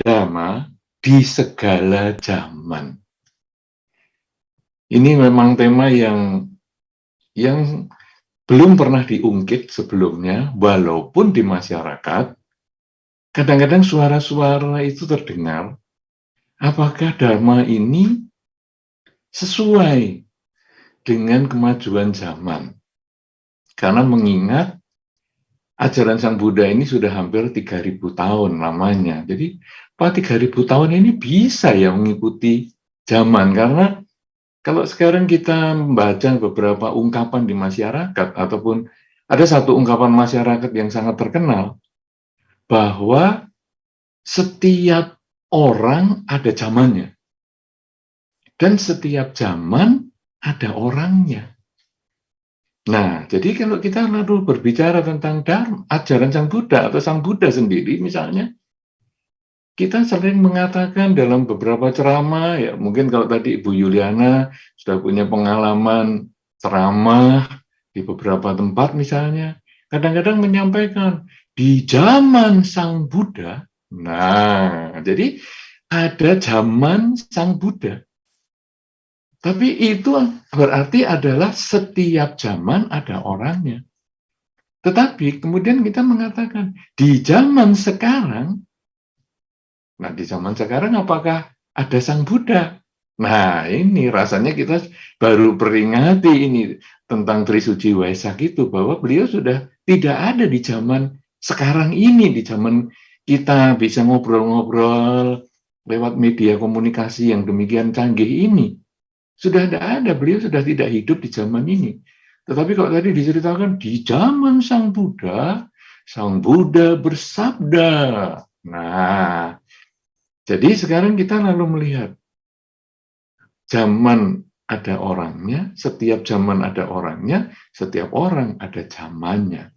Dhamma di segala zaman. Ini memang tema yang belum pernah diungkit sebelumnya, walaupun di masyarakat kadang-kadang suara-suara itu terdengar, apakah Dharma ini sesuai dengan kemajuan zaman? Karena mengingat ajaran Sang Buddha ini sudah hampir 3.000 tahun lamanya. Jadi, Pak 3.000 tahun ini bisa ya mengikuti zaman, karena kalau sekarang kita membaca beberapa ungkapan di masyarakat, ataupun ada satu ungkapan masyarakat yang sangat terkenal, bahwa setiap orang ada zamannya, dan setiap zaman ada orangnya. Nah, jadi kalau kita lalu berbicara tentang Dharma, ajaran Sang Buddha atau Sang Buddha sendiri misalnya, kita sering mengatakan dalam beberapa ceramah, ya mungkin kalau tadi Ibu Yuliana sudah punya pengalaman ceramah di beberapa tempat misalnya, kadang-kadang menyampaikan di zaman Sang Buddha. Nah, jadi ada zaman Sang Buddha. Tapi itu berarti adalah setiap zaman ada orangnya. Tetapi kemudian kita mengatakan di zaman sekarang, nah di zaman sekarang apakah ada Sang Buddha? Nah ini rasanya kita baru peringati ini tentang Trisuci Waisak itu, bahwa beliau sudah tidak ada di zaman sekarang ini, di zaman kita bisa ngobrol-ngobrol lewat media komunikasi yang demikian canggih ini. Sudah tidak ada, beliau sudah tidak hidup di zaman ini. Tetapi kalau tadi diceritakan di zaman Sang Buddha bersabda. Nah, jadi sekarang kita lalu melihat zaman ada orangnya, setiap zaman ada orangnya, setiap orang ada zamannya.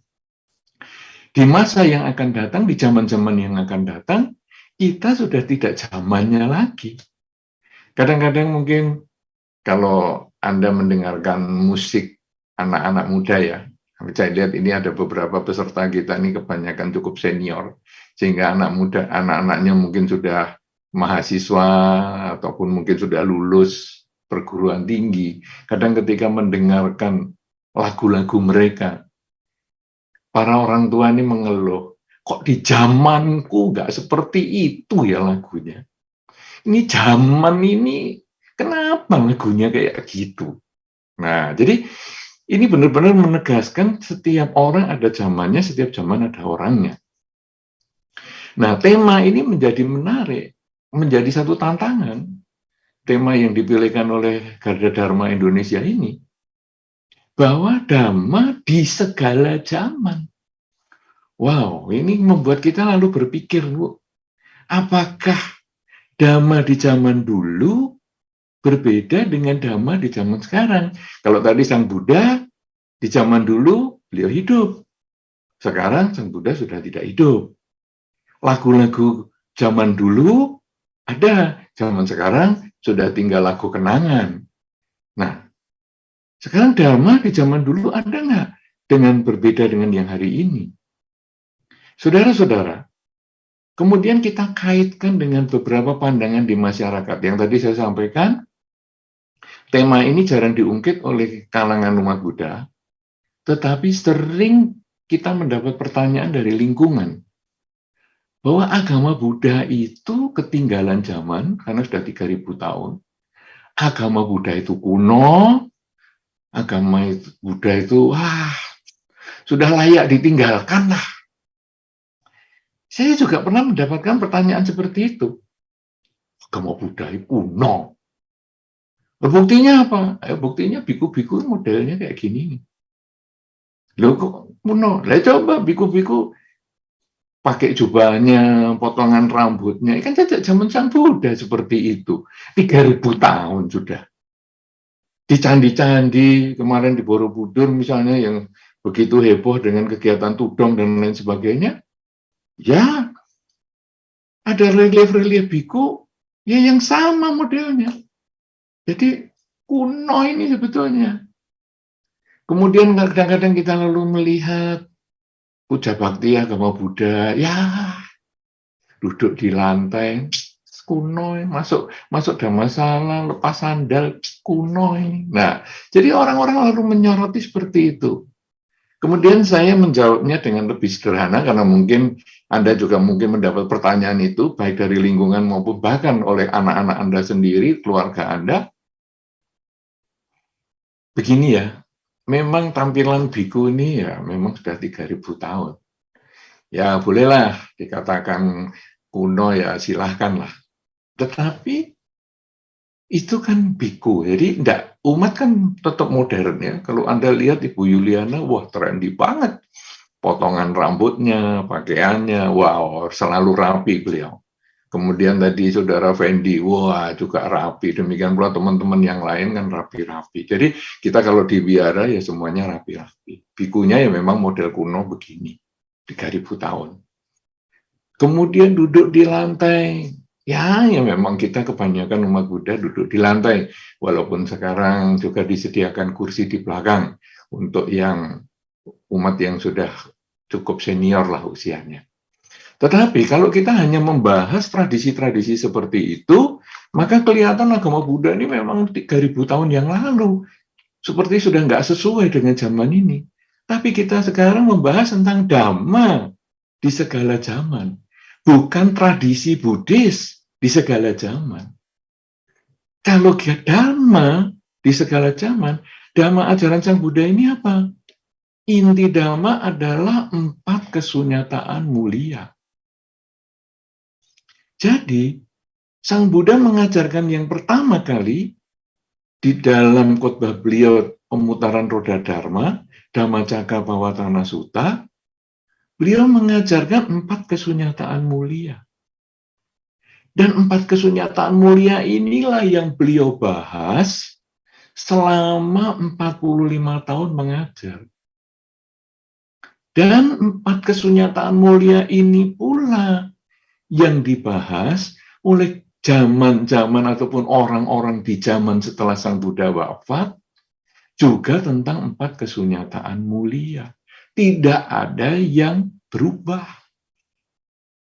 Di masa yang akan datang, di zaman-zaman yang akan datang, kita sudah tidak zamannya lagi. Kadang-kadang mungkin kalau Anda mendengarkan musik anak-anak muda ya, saya lihat ini ada beberapa peserta kita ini kebanyakan cukup senior, sehingga anak muda, anak-anaknya mungkin sudah mahasiswa ataupun mungkin sudah lulus perguruan tinggi. Kadang ketika mendengarkan lagu-lagu mereka, para orang tua ini mengeluh, kok di zamanku nggak seperti itu ya lagunya. Ini zaman ini kenapa lagunya kayak gitu? Nah, jadi ini benar-benar menegaskan setiap orang ada zamannya, setiap zaman ada orangnya. Nah, tema ini menjadi menarik, menjadi satu tantangan. Tema yang dipilihkan oleh Garda Dharma Indonesia ini, bahwa Dhamma di segala zaman. Wow, ini membuat kita lalu berpikir, Bu, apakah Dhamma di zaman dulu berbeda dengan Dhamma di zaman sekarang? Kalau tadi Sang Buddha di zaman dulu beliau hidup, sekarang Sang Buddha sudah tidak hidup. Lagu-lagu zaman dulu ada, zaman sekarang sudah tinggal lagu kenangan. Nah, sekarang Dhamma di zaman dulu ada nggak dengan berbeda dengan yang hari ini? Saudara-saudara, kemudian kita kaitkan dengan beberapa pandangan di masyarakat. Yang tadi saya sampaikan, tema ini jarang diungkit oleh kalangan umat Buddha, tetapi sering kita mendapat pertanyaan dari lingkungan, bahwa agama Buddha itu ketinggalan zaman karena sudah 3.000 tahun. Agama Buddha itu kuno, agama Buddha itu sudah layak ditinggalkan lah. Saya juga pernah mendapatkan pertanyaan seperti itu. Agama Buddha itu kuno. Buktinya apa? Buktinya biku-biku modelnya kayak gini. Loh kok kuno? Lah coba biku-biku pakai jubahnya, potongan rambutnya. Kan sejak zaman Sang Buddha seperti itu. 3.000 tahun sudah. Di candi-candi, kemarin di Borobudur misalnya, yang begitu heboh dengan kegiatan tudong dan lain sebagainya, ya ada relief-relief biku ya yang sama modelnya. Jadi kuno ini sebetulnya. Kemudian kadang-kadang kita lalu melihat puja bakti agama Buddha, ya duduk di lantai, kuno, masuk ada masalah, lepas sandal, kuno. Nah, jadi orang-orang lalu menyoroti seperti itu. Kemudian saya menjawabnya dengan lebih sederhana, karena mungkin Anda juga mungkin mendapat pertanyaan itu, baik dari lingkungan maupun bahkan oleh anak-anak Anda sendiri, keluarga Anda. Begini ya, memang tampilan biku ini ya memang sudah 3.000 tahun. Ya bolehlah dikatakan kuno, ya silahkanlah. Tetapi itu kan biku, jadi umat kan tetap modern ya. Kalau Anda lihat Ibu Yuliana, wah trendy banget. Potongan rambutnya, pakaiannya, wow, selalu rapi beliau. Kemudian tadi Saudara Fendi, wah juga rapi. Demikian pula teman-teman yang lain kan rapi-rapi. Jadi kita kalau di biara ya semuanya rapi-rapi. Bikunya ya memang model kuno begini, 3.000 tahun. Kemudian duduk di lantai. Ya memang kita kebanyakan umat Buddha duduk di lantai. Walaupun sekarang juga disediakan kursi di belakang untuk yang umat yang sudah cukup senior lah usianya. Tetapi kalau kita hanya membahas tradisi-tradisi seperti itu, maka kelihatan agama Buddha ini memang 3.000 tahun yang lalu. Seperti sudah nggak sesuai dengan zaman ini. Tapi kita sekarang membahas tentang Dhamma di segala zaman. Bukan tradisi Buddhis di segala zaman. Kalau Dhamma di segala zaman, Dhamma ajaran Sang Buddha ini apa? Inti Dhamma adalah 4 kesunyataan mulia. Jadi, Sang Buddha mengajarkan yang pertama kali di dalam khotbah beliau pemutaran roda Dharma, Dhammacakkappavattana Sutta, beliau mengajarkan 4 kesunyataan mulia. Dan 4 kesunyataan mulia inilah yang beliau bahas selama 45 tahun mengajar. Dan 4 kesunyataan mulia ini pula yang dibahas oleh zaman-zaman ataupun orang-orang di zaman setelah Sang Buddha wafat, juga tentang 4 kesunyataan mulia. Tidak ada yang berubah.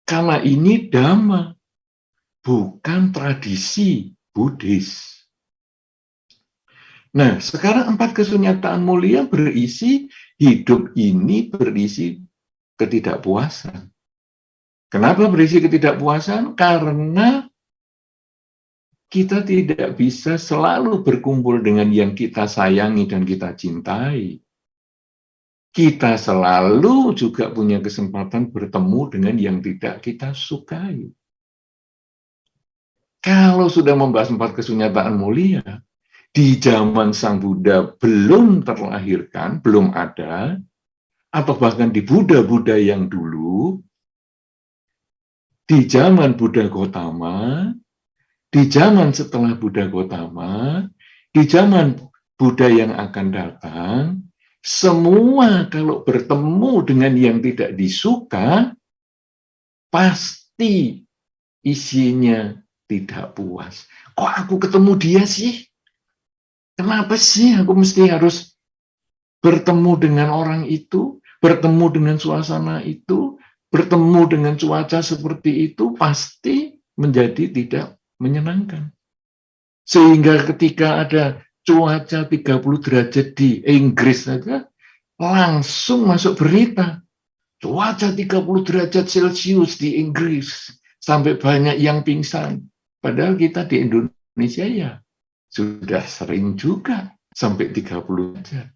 Karena ini Dhamma, bukan tradisi Buddhis. Nah, sekarang 4 kesunyataan mulia berisi, hidup ini berisi ketidakpuasan. Kenapa berisi ketidakpuasan? Karena kita tidak bisa selalu berkumpul dengan yang kita sayangi dan kita cintai. Kita selalu juga punya kesempatan bertemu dengan yang tidak kita sukai. Kalau sudah membahas 4 kesunyataan mulia, di zaman Sang Buddha belum terlahirkan, belum ada, atau bahkan di Buddha-Buddha yang dulu, di zaman Buddha Gotama, di zaman setelah Buddha Gotama, di zaman Buddha yang akan datang, semua kalau bertemu dengan yang tidak disuka, pasti isinya tidak puas. Kok aku ketemu dia sih? Kenapa sih aku mesti harus bertemu dengan orang itu, bertemu dengan suasana itu, bertemu dengan cuaca seperti itu, pasti menjadi tidak menyenangkan. Sehingga ketika ada cuaca 30 derajat di Inggris saja, langsung masuk berita. Cuaca 30 derajat Celcius di Inggris, sampai banyak yang pingsan. Padahal kita di Indonesia ya sudah sering juga sampai 30 derajat.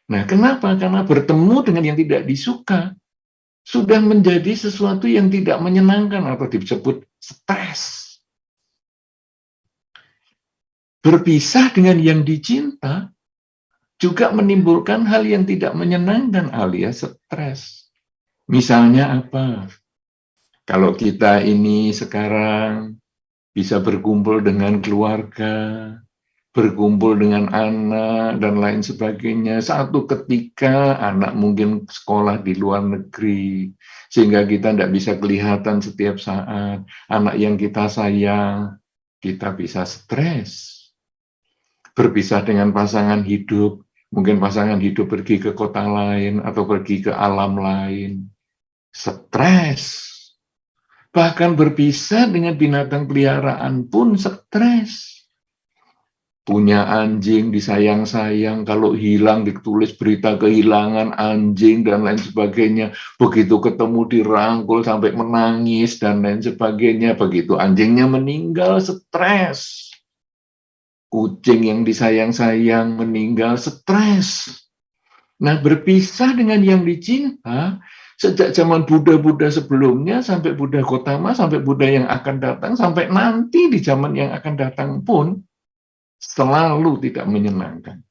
Nah, kenapa? Karena bertemu dengan yang tidak disuka sudah menjadi sesuatu yang tidak menyenangkan atau disebut stres. Berpisah dengan yang dicinta juga menimbulkan hal yang tidak menyenangkan alias stres. Misalnya apa? Kalau kita ini sekarang bisa berkumpul dengan keluarga, berkumpul dengan anak, dan lain sebagainya. Satu ketika anak mungkin sekolah di luar negeri, sehingga kita tidak bisa kelihatan setiap saat. Anak yang kita sayang, kita bisa stres. Berpisah dengan pasangan hidup, mungkin pasangan hidup pergi ke kota lain atau pergi ke alam lain, stres. Bahkan berpisah dengan binatang peliharaan pun stres. Punya anjing disayang-sayang, kalau hilang ditulis berita kehilangan anjing dan lain sebagainya. Begitu ketemu dirangkul sampai menangis dan lain sebagainya. Begitu anjingnya meninggal, stres. Kucing yang disayang-sayang meninggal, stres. Nah, berpisah dengan yang dicinta, sejak zaman Buddha-Buddha sebelumnya, sampai Buddha Gotama, sampai Buddha yang akan datang, sampai nanti di zaman yang akan datang pun, selalu tidak menyenangkan.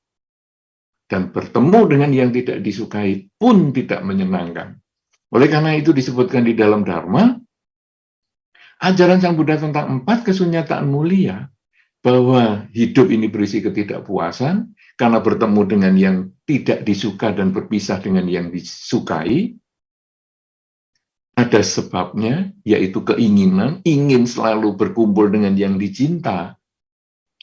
Dan bertemu dengan yang tidak disukai pun tidak menyenangkan. Oleh karena itu disebutkan di dalam Dharma, ajaran Sang Buddha tentang 4 kesunyataan mulia, bahwa hidup ini berisi ketidakpuasan, karena bertemu dengan yang tidak disuka dan berpisah dengan yang disukai, ada sebabnya, yaitu keinginan, ingin selalu berkumpul dengan yang dicinta,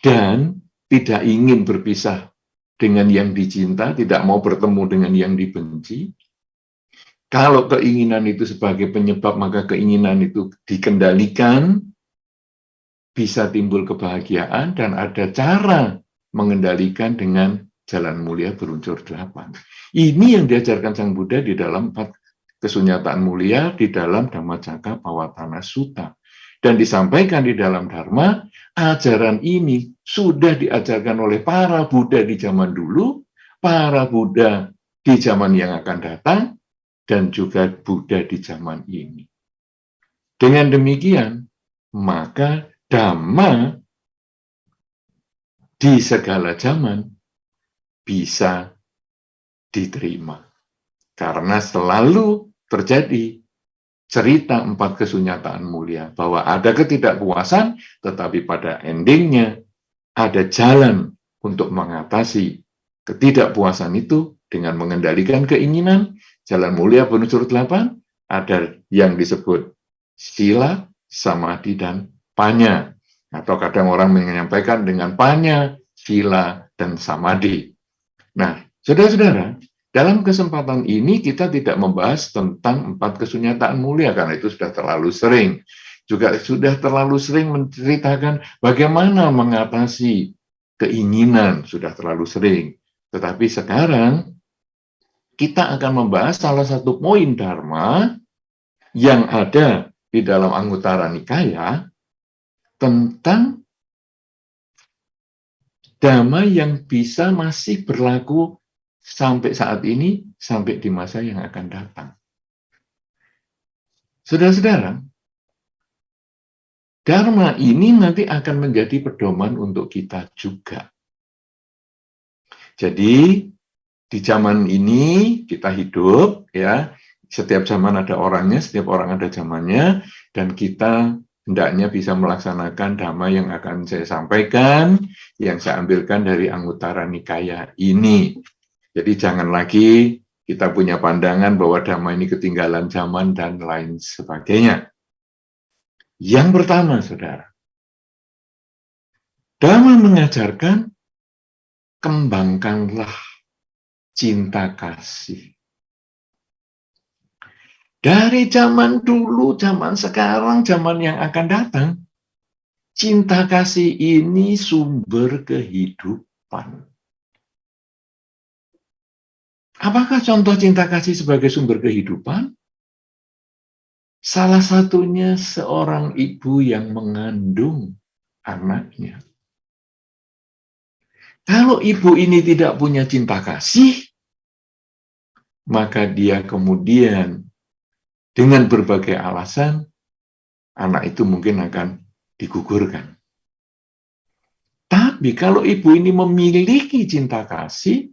dan tidak ingin berpisah dengan yang dicinta, tidak mau bertemu dengan yang dibenci. Kalau keinginan itu sebagai penyebab, maka keinginan itu dikendalikan, bisa timbul kebahagiaan, dan ada cara mengendalikan dengan jalan mulia berunsur 8. Ini yang diajarkan Sang Buddha di dalam 4 kesunyataan mulia di dalam Dhammacakkappavattana Sutta. Dan disampaikan di dalam Dharma, ajaran ini sudah diajarkan oleh para Buddha di zaman dulu, para Buddha di zaman yang akan datang, dan juga Buddha di zaman ini. Dengan demikian, maka Dhamma di segala zaman bisa diterima. Karena selalu terjadi cerita 4 kesunyataan mulia, bahwa ada ketidakpuasan, tetapi pada endingnya ada jalan untuk mengatasi ketidakpuasan itu dengan mengendalikan keinginan. Jalan mulia berunsur 8, ada yang disebut sila, samadhi, dan panya. Atau kadang orang menyampaikan dengan panya, sila, dan samadhi. Nah, saudara-saudara, dalam kesempatan ini kita tidak membahas tentang 4 kesunyataan mulia, karena itu sudah terlalu sering. Juga sudah terlalu sering menceritakan bagaimana mengatasi keinginan, sudah terlalu sering. Tetapi sekarang kita akan membahas salah satu poin Dharma yang ada di dalam Anguttara Nikaya tentang Dhamma yang bisa masih berlaku sampai saat ini, sampai di masa yang akan datang. Saudara-saudara, Dharma ini nanti akan menjadi pedoman untuk kita juga. Jadi, di zaman ini kita hidup, ya, setiap zaman ada orangnya, setiap orang ada zamannya, dan kita hendaknya bisa melaksanakan Dhamma yang akan saya sampaikan, yang saya ambilkan dari Anguttara Nikaya ini. Jadi jangan lagi kita punya pandangan bahwa Dhamma ini ketinggalan zaman dan lain sebagainya. Yang pertama, saudara, Dhamma mengajarkan kembangkanlah cinta kasih. Dari zaman dulu, zaman sekarang, zaman yang akan datang, cinta kasih ini sumber kehidupan. Apakah contoh cinta kasih sebagai sumber kehidupan? Salah satunya seorang ibu yang mengandung anaknya. Kalau ibu ini tidak punya cinta kasih, maka dia kemudian dengan berbagai alasan, anak itu mungkin akan digugurkan. Tapi kalau ibu ini memiliki cinta kasih,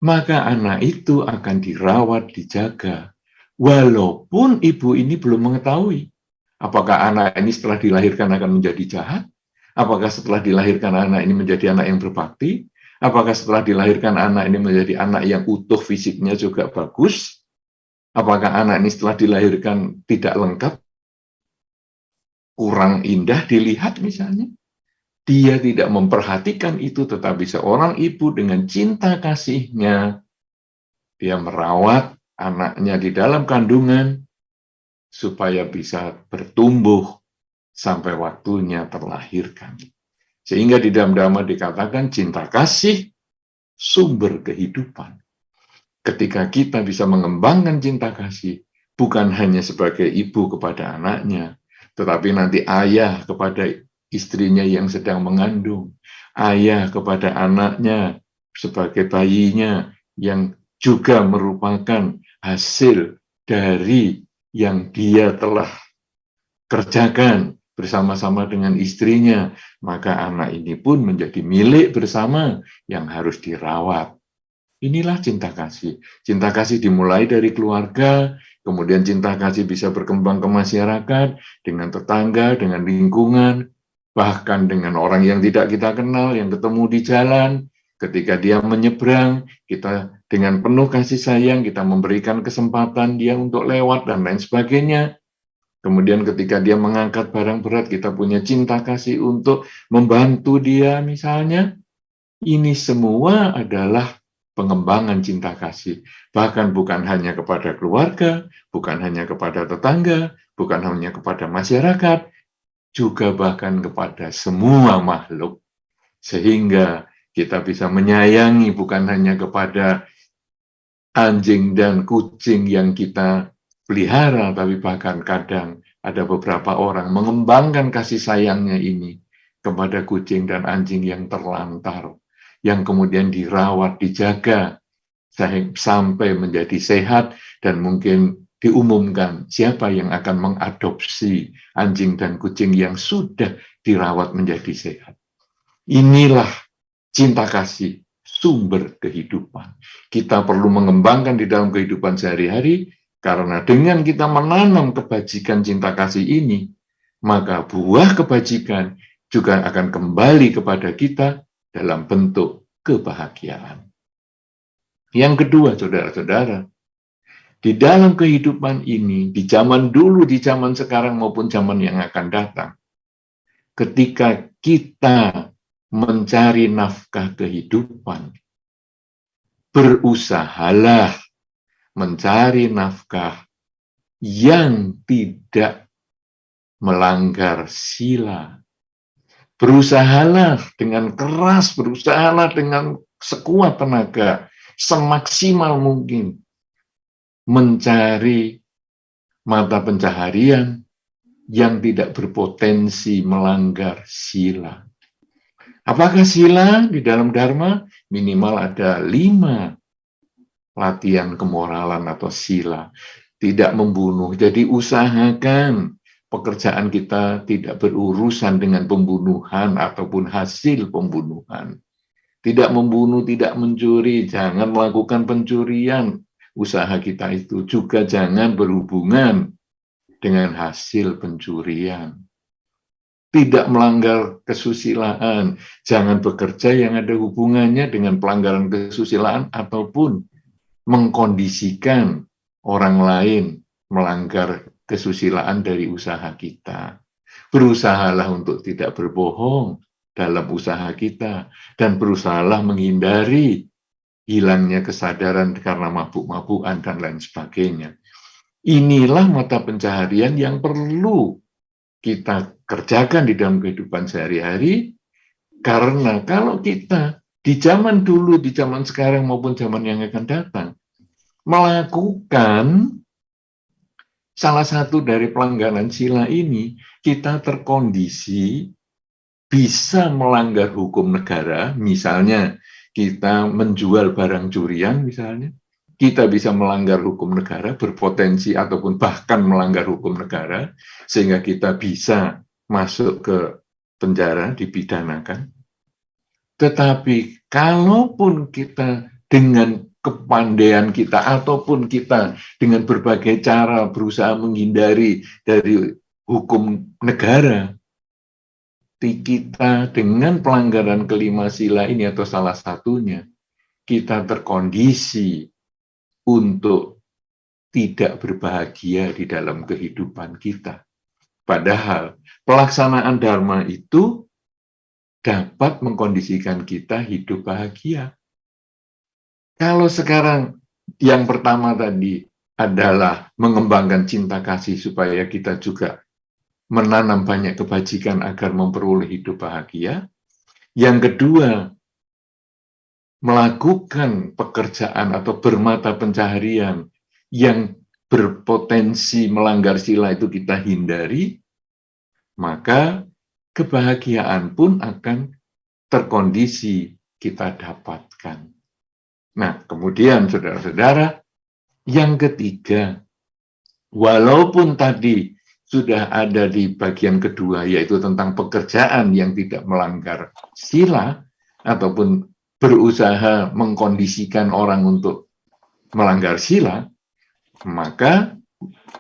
maka anak itu akan dirawat, dijaga. Walaupun ibu ini belum mengetahui apakah anak ini setelah dilahirkan akan menjadi jahat, apakah setelah dilahirkan anak ini menjadi anak yang berbakti, apakah setelah dilahirkan anak ini menjadi anak yang utuh fisiknya juga bagus, apakah anak ini setelah dilahirkan tidak lengkap, kurang indah dilihat misalnya. Dia tidak memperhatikan itu, tetapi seorang ibu dengan cinta kasihnya, dia merawat anaknya di dalam kandungan, supaya bisa bertumbuh sampai waktunya terlahirkan. Sehingga di dalam Dhamma dikatakan cinta kasih sumber kehidupan. Ketika kita bisa mengembangkan cinta kasih, bukan hanya sebagai ibu kepada anaknya, tetapi nanti ayah kepada istrinya yang sedang mengandung, ayah kepada anaknya sebagai bayinya yang juga merupakan hasil dari yang dia telah kerjakan bersama-sama dengan istrinya, maka anak ini pun menjadi milik bersama yang harus dirawat. Inilah cinta kasih. Cinta kasih dimulai dari keluarga, kemudian cinta kasih bisa berkembang ke masyarakat, dengan tetangga, dengan lingkungan, bahkan dengan orang yang tidak kita kenal, yang ketemu di jalan. Ketika dia menyeberang, kita dengan penuh kasih sayang, kita memberikan kesempatan dia untuk lewat, dan lain sebagainya. Kemudian ketika dia mengangkat barang berat, kita punya cinta kasih untuk membantu dia misalnya. Ini semua adalah pengembangan cinta kasih. Bahkan bukan hanya kepada keluarga, bukan hanya kepada tetangga, bukan hanya kepada masyarakat, juga bahkan kepada semua makhluk. Sehingga kita bisa menyayangi bukan hanya kepada anjing dan kucing yang kita pelihara, tapi bahkan kadang ada beberapa orang mengembangkan kasih sayangnya ini kepada kucing dan anjing yang terlantar, yang kemudian dirawat, dijaga, sampai menjadi sehat, dan mungkin diumumkan siapa yang akan mengadopsi anjing dan kucing yang sudah dirawat menjadi sehat. Inilah cinta kasih, sumber kehidupan. Kita perlu mengembangkan di dalam kehidupan sehari-hari, karena dengan kita menanam kebajikan cinta kasih ini, maka buah kebajikan juga akan kembali kepada kita dalam bentuk kebahagiaan. Yang kedua, saudara-saudara, di dalam kehidupan ini, di zaman dulu, di zaman sekarang, maupun zaman yang akan datang, ketika kita mencari nafkah kehidupan, berusahalah mencari nafkah yang tidak melanggar sila. Berusahalah dengan keras, berusahalah dengan sekuat tenaga, semaksimal mungkin mencari mata pencaharian yang tidak berpotensi melanggar sila. Apakah sila di dalam Dharma? Minimal ada 5 latihan kemoralan atau sila. Tidak membunuh. Jadi usahakan pekerjaan kita tidak berurusan dengan pembunuhan ataupun hasil pembunuhan. Tidak membunuh, tidak mencuri, jangan melakukan pencurian. Usaha kita itu juga jangan berhubungan dengan hasil pencurian. Tidak melanggar kesusilaan, jangan bekerja yang ada hubungannya dengan pelanggaran kesusilaan ataupun mengkondisikan orang lain melanggar kesusilaan dari usaha kita. Berusahalah untuk tidak berbohong dalam usaha kita, dan berusahalah menghindari hilangnya kesadaran karena mabuk-mabukan dan lain sebagainya. Inilah mata pencaharian yang perlu kita kerjakan di dalam kehidupan sehari-hari, karena kalau kita di zaman dulu, di zaman sekarang maupun zaman yang akan datang, melakukan salah satu dari pelanggaran sila ini, kita terkondisi bisa melanggar hukum negara. Misalnya kita menjual barang curian misalnya, kita bisa melanggar hukum negara, berpotensi ataupun bahkan melanggar hukum negara, sehingga kita bisa masuk ke penjara, dipidanakan. Tetapi kalaupun kita dengan kepandaian kita ataupun kita dengan berbagai cara berusaha menghindari dari hukum negara, kita dengan pelanggaran kelima sila ini atau salah satunya, kita terkondisi untuk tidak berbahagia di dalam kehidupan kita. Padahal pelaksanaan Dharma itu dapat mengkondisikan kita hidup bahagia. Kalau sekarang yang pertama tadi, adalah mengembangkan cinta kasih supaya kita juga menanam banyak kebajikan agar memperoleh hidup bahagia. Yang kedua, melakukan pekerjaan atau bermata pencaharian yang berpotensi melanggar sila itu kita hindari, maka kebahagiaan pun akan terkondisi kita dapatkan. Nah, kemudian saudara-saudara, yang ketiga, walaupun tadi sudah ada di bagian kedua, yaitu tentang pekerjaan yang tidak melanggar sila, ataupun berusaha mengkondisikan orang untuk melanggar sila, maka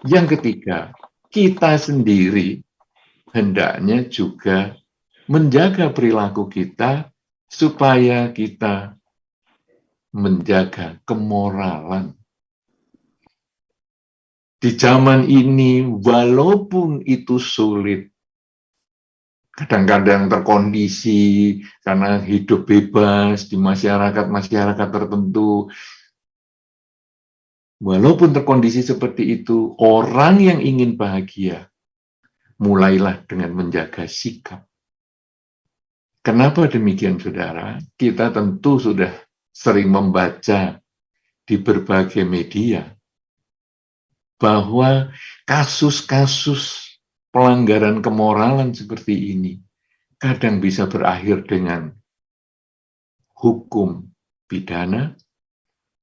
yang ketiga, kita sendiri hendaknya juga menjaga perilaku kita supaya kita menjaga kemoralan. Di zaman ini, walaupun itu sulit, kadang-kadang terkondisi karena hidup bebas di masyarakat tertentu, walaupun terkondisi seperti itu, orang yang ingin bahagia, mulailah dengan menjaga sikap. Kenapa demikian, saudara? Kita tentu sudah sering membaca di berbagai media bahwa kasus-kasus pelanggaran kemoralan seperti ini kadang bisa berakhir dengan hukum pidana,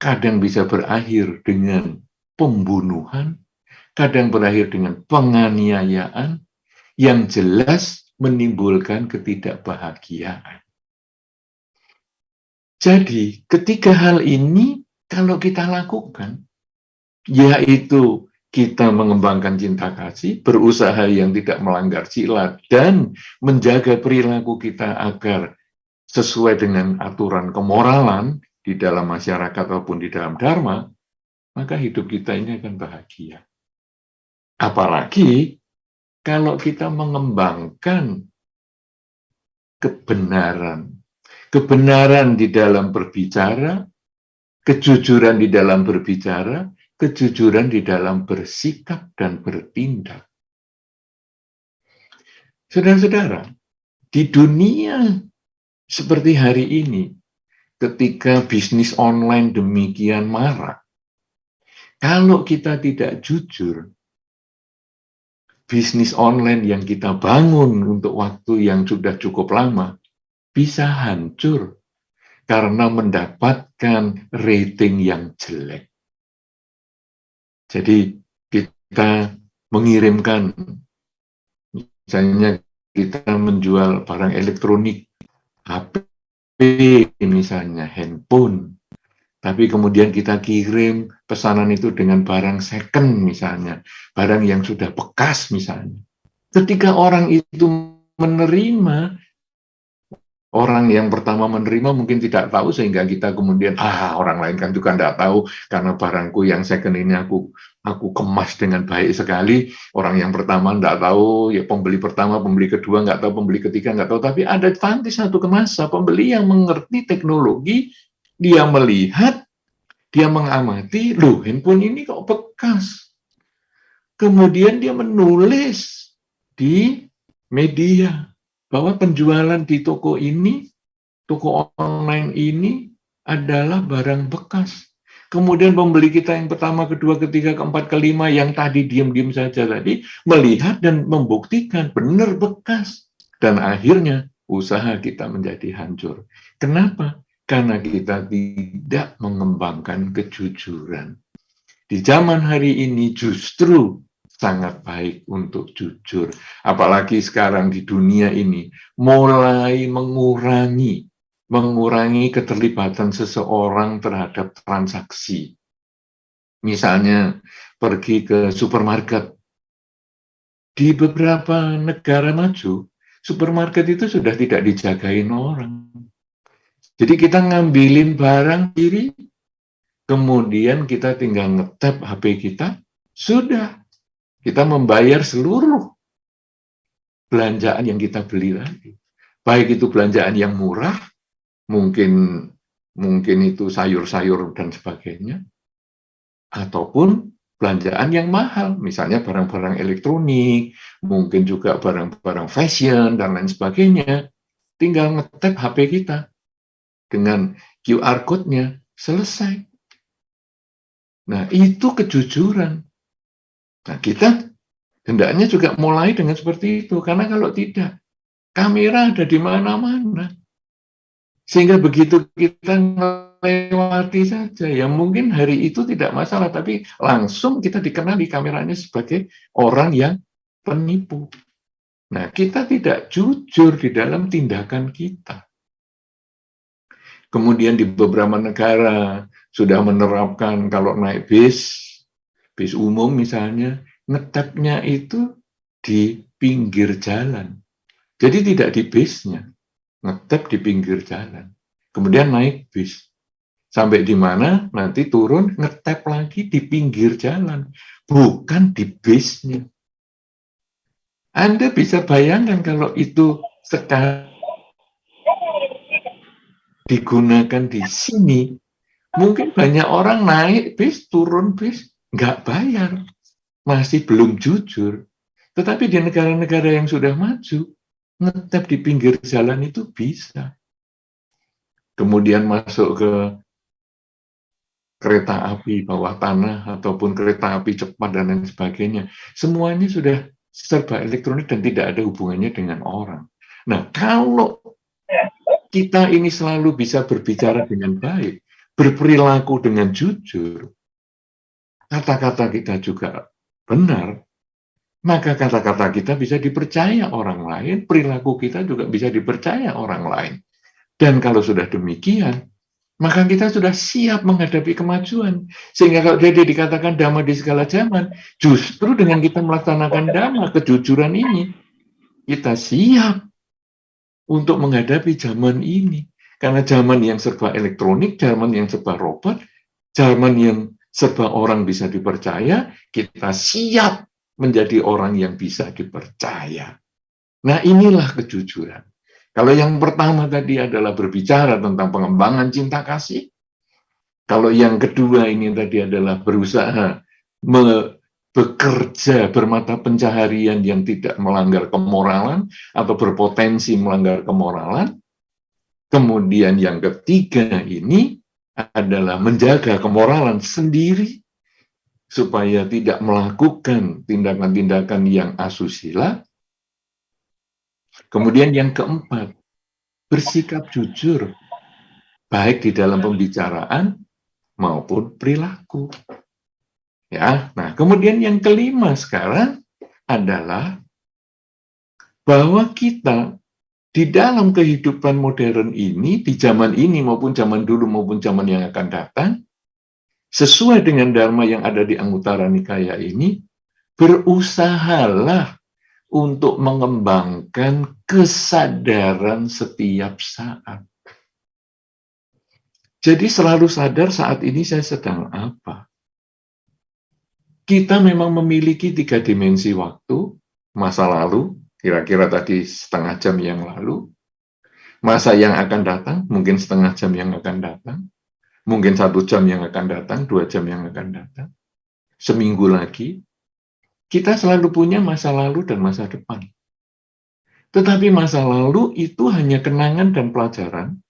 kadang bisa berakhir dengan pembunuhan, kadang berakhir dengan penganiayaan, yang jelas menimbulkan ketidakbahagiaan. Jadi, ketiga hal ini kalau kita lakukan, yaitu kita mengembangkan cinta kasih, berusaha yang tidak melanggar sila, dan menjaga perilaku kita agar sesuai dengan aturan kemoralan di dalam masyarakat ataupun di dalam dharma, maka hidup kita ini akan bahagia. Apalagi kalau kita mengembangkan kebenaran. Kebenaran di dalam berbicara, kejujuran di dalam berbicara, kejujuran di dalam bersikap dan bertindak. Saudara-saudara, di dunia seperti hari ini, ketika bisnis online demikian marak, kalau kita tidak jujur, bisnis online yang kita bangun untuk waktu yang sudah cukup lama bisa hancur karena mendapatkan rating yang jelek. Jadi kita mengirimkan, misalnya kita menjual barang elektronik, HP misalnya, handphone, tapi kemudian kita kirim pesanan itu dengan barang second misalnya, barang yang sudah bekas misalnya. Ketika orang itu menerima, orang yang pertama menerima mungkin tidak tahu sehingga kita kemudian orang lain kan juga tidak tahu karena barangku yang second ini aku kemas dengan baik sekali. Orang yang pertama tidak tahu, ya pembeli pertama, pembeli kedua nggak tahu, pembeli ketiga nggak tahu. Tapi ada nanti satu masa pembeli yang mengerti teknologi, dia melihat, dia mengamati, loh handphone ini kok bekas. Kemudian dia menulis di media bahwa penjualan di toko ini, toko online ini adalah barang bekas. Kemudian pembeli kita yang pertama, kedua, ketiga, keempat, kelima, yang tadi diam-diam saja tadi, melihat dan membuktikan benar bekas. Dan akhirnya usaha kita menjadi hancur. Kenapa? Karena kita tidak mengembangkan kejujuran. Di zaman hari ini justru sangat baik untuk jujur. Apalagi sekarang di dunia ini mulai mengurangi keterlibatan seseorang terhadap transaksi. Misalnya pergi ke supermarket. Di beberapa negara maju, supermarket itu sudah tidak dijagain orang. Jadi kita ngambilin barang diri, kemudian kita tinggal ngetap HP kita, sudah. Kita membayar seluruh belanjaan yang kita beli tadi. Baik itu belanjaan yang murah, mungkin itu sayur-sayur dan sebagainya, ataupun belanjaan yang mahal, misalnya barang-barang elektronik, mungkin juga barang-barang fashion, dan lain sebagainya. Tinggal ngetap HP kita dengan QR code-nya, selesai. Nah, itu kejujuran. Nah, kita hendaknya juga mulai dengan seperti itu, karena kalau tidak, kamera ada di mana-mana. Sehingga begitu kita melewati saja, ya mungkin hari itu tidak masalah, tapi langsung kita dikenali kameranya sebagai orang yang penipu. Nah, kita tidak jujur di dalam tindakan kita. Kemudian di beberapa negara sudah menerapkan kalau naik bis umum misalnya, ngetapnya itu di pinggir jalan. Jadi tidak di bisnya, ngetap di pinggir jalan. Kemudian naik bis. Sampai di mana, nanti turun, ngetap lagi di pinggir jalan. Bukan di bisnya. Anda bisa bayangkan kalau itu sekarang digunakan di sini, mungkin banyak orang naik bis, turun bis, nggak bayar. Masih belum jujur. Tetapi di negara-negara yang sudah maju, ngetap di pinggir jalan itu bisa. Kemudian masuk ke kereta api bawah tanah ataupun kereta api cepat dan lain sebagainya. Semuanya sudah serba elektronik dan tidak ada hubungannya dengan orang. Nah, kalau kita ini selalu bisa berbicara dengan baik, berperilaku dengan jujur, kata-kata kita juga benar, maka kata-kata kita bisa dipercaya orang lain, perilaku kita juga bisa dipercaya orang lain. Dan kalau sudah demikian, maka kita sudah siap menghadapi kemajuan. Sehingga kalau jadi dikatakan dhamma di segala zaman, justru dengan kita melaksanakan dhamma, kejujuran ini, kita siap untuk menghadapi zaman ini. Karena zaman yang serba elektronik, zaman yang serba robot, zaman yang serba orang bisa dipercaya, kita siap menjadi orang yang bisa dipercaya. Nah, inilah kejujuran. Kalau yang pertama tadi adalah berbicara tentang pengembangan cinta kasih. Kalau yang kedua ini tadi adalah berusaha bekerja bermata pencaharian yang tidak melanggar kemoralan atau berpotensi melanggar kemoralan. Kemudian yang ketiga ini adalah menjaga kemoralan sendiri supaya tidak melakukan tindakan-tindakan yang asusila. Kemudian yang keempat, bersikap jujur, baik di dalam pembicaraan maupun perilaku. Ya, nah kemudian yang kelima sekarang adalah bahwa kita di dalam kehidupan modern ini, di zaman ini maupun zaman dulu maupun zaman yang akan datang, sesuai dengan dharma yang ada di Anguttara Nikaya ini, berusahalah untuk mengembangkan kesadaran setiap saat. Jadi selalu sadar saat ini saya sedang apa. Kita memang memiliki 3 dimensi waktu, masa lalu, kira-kira tadi setengah jam yang lalu, masa yang akan datang, mungkin setengah jam yang akan datang, mungkin 1 jam yang akan datang, 2 jam yang akan datang, seminggu lagi. Kita selalu punya masa lalu dan masa depan. Tetapi masa lalu itu hanya kenangan dan pelajaran.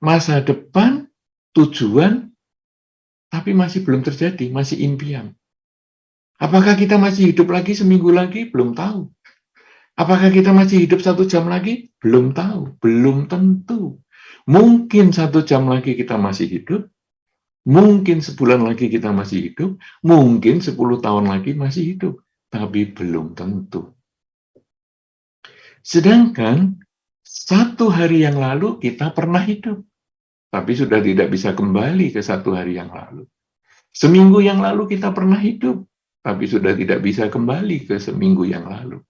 Masa depan, tujuan, tapi masih belum terjadi, masih impian. Apakah kita masih hidup lagi seminggu lagi? Belum tahu. Apakah kita masih hidup 1 jam lagi? Belum tahu, belum tentu. Mungkin 1 jam lagi kita masih hidup, mungkin sebulan lagi kita masih hidup, mungkin 10 tahun lagi masih hidup, tapi belum tentu. Sedangkan 1 hari yang lalu kita pernah hidup, tapi sudah tidak bisa kembali ke 1 hari yang lalu. Seminggu yang lalu kita pernah hidup, tapi sudah tidak bisa kembali ke seminggu yang lalu.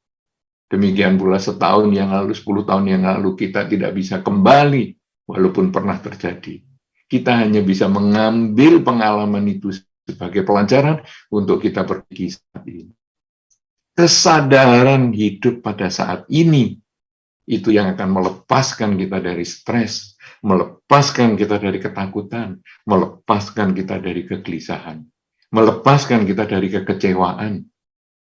Demikian pula setahun yang lalu, 10 tahun yang lalu kita tidak bisa kembali, walaupun pernah terjadi. Kita hanya bisa mengambil pengalaman itu sebagai pelajaran untuk kita pergi saat ini. Kesadaran hidup pada saat ini, itu yang akan melepaskan kita dari stres, melepaskan kita dari ketakutan, melepaskan kita dari kegelisahan. melepaskan kita dari kekecewaan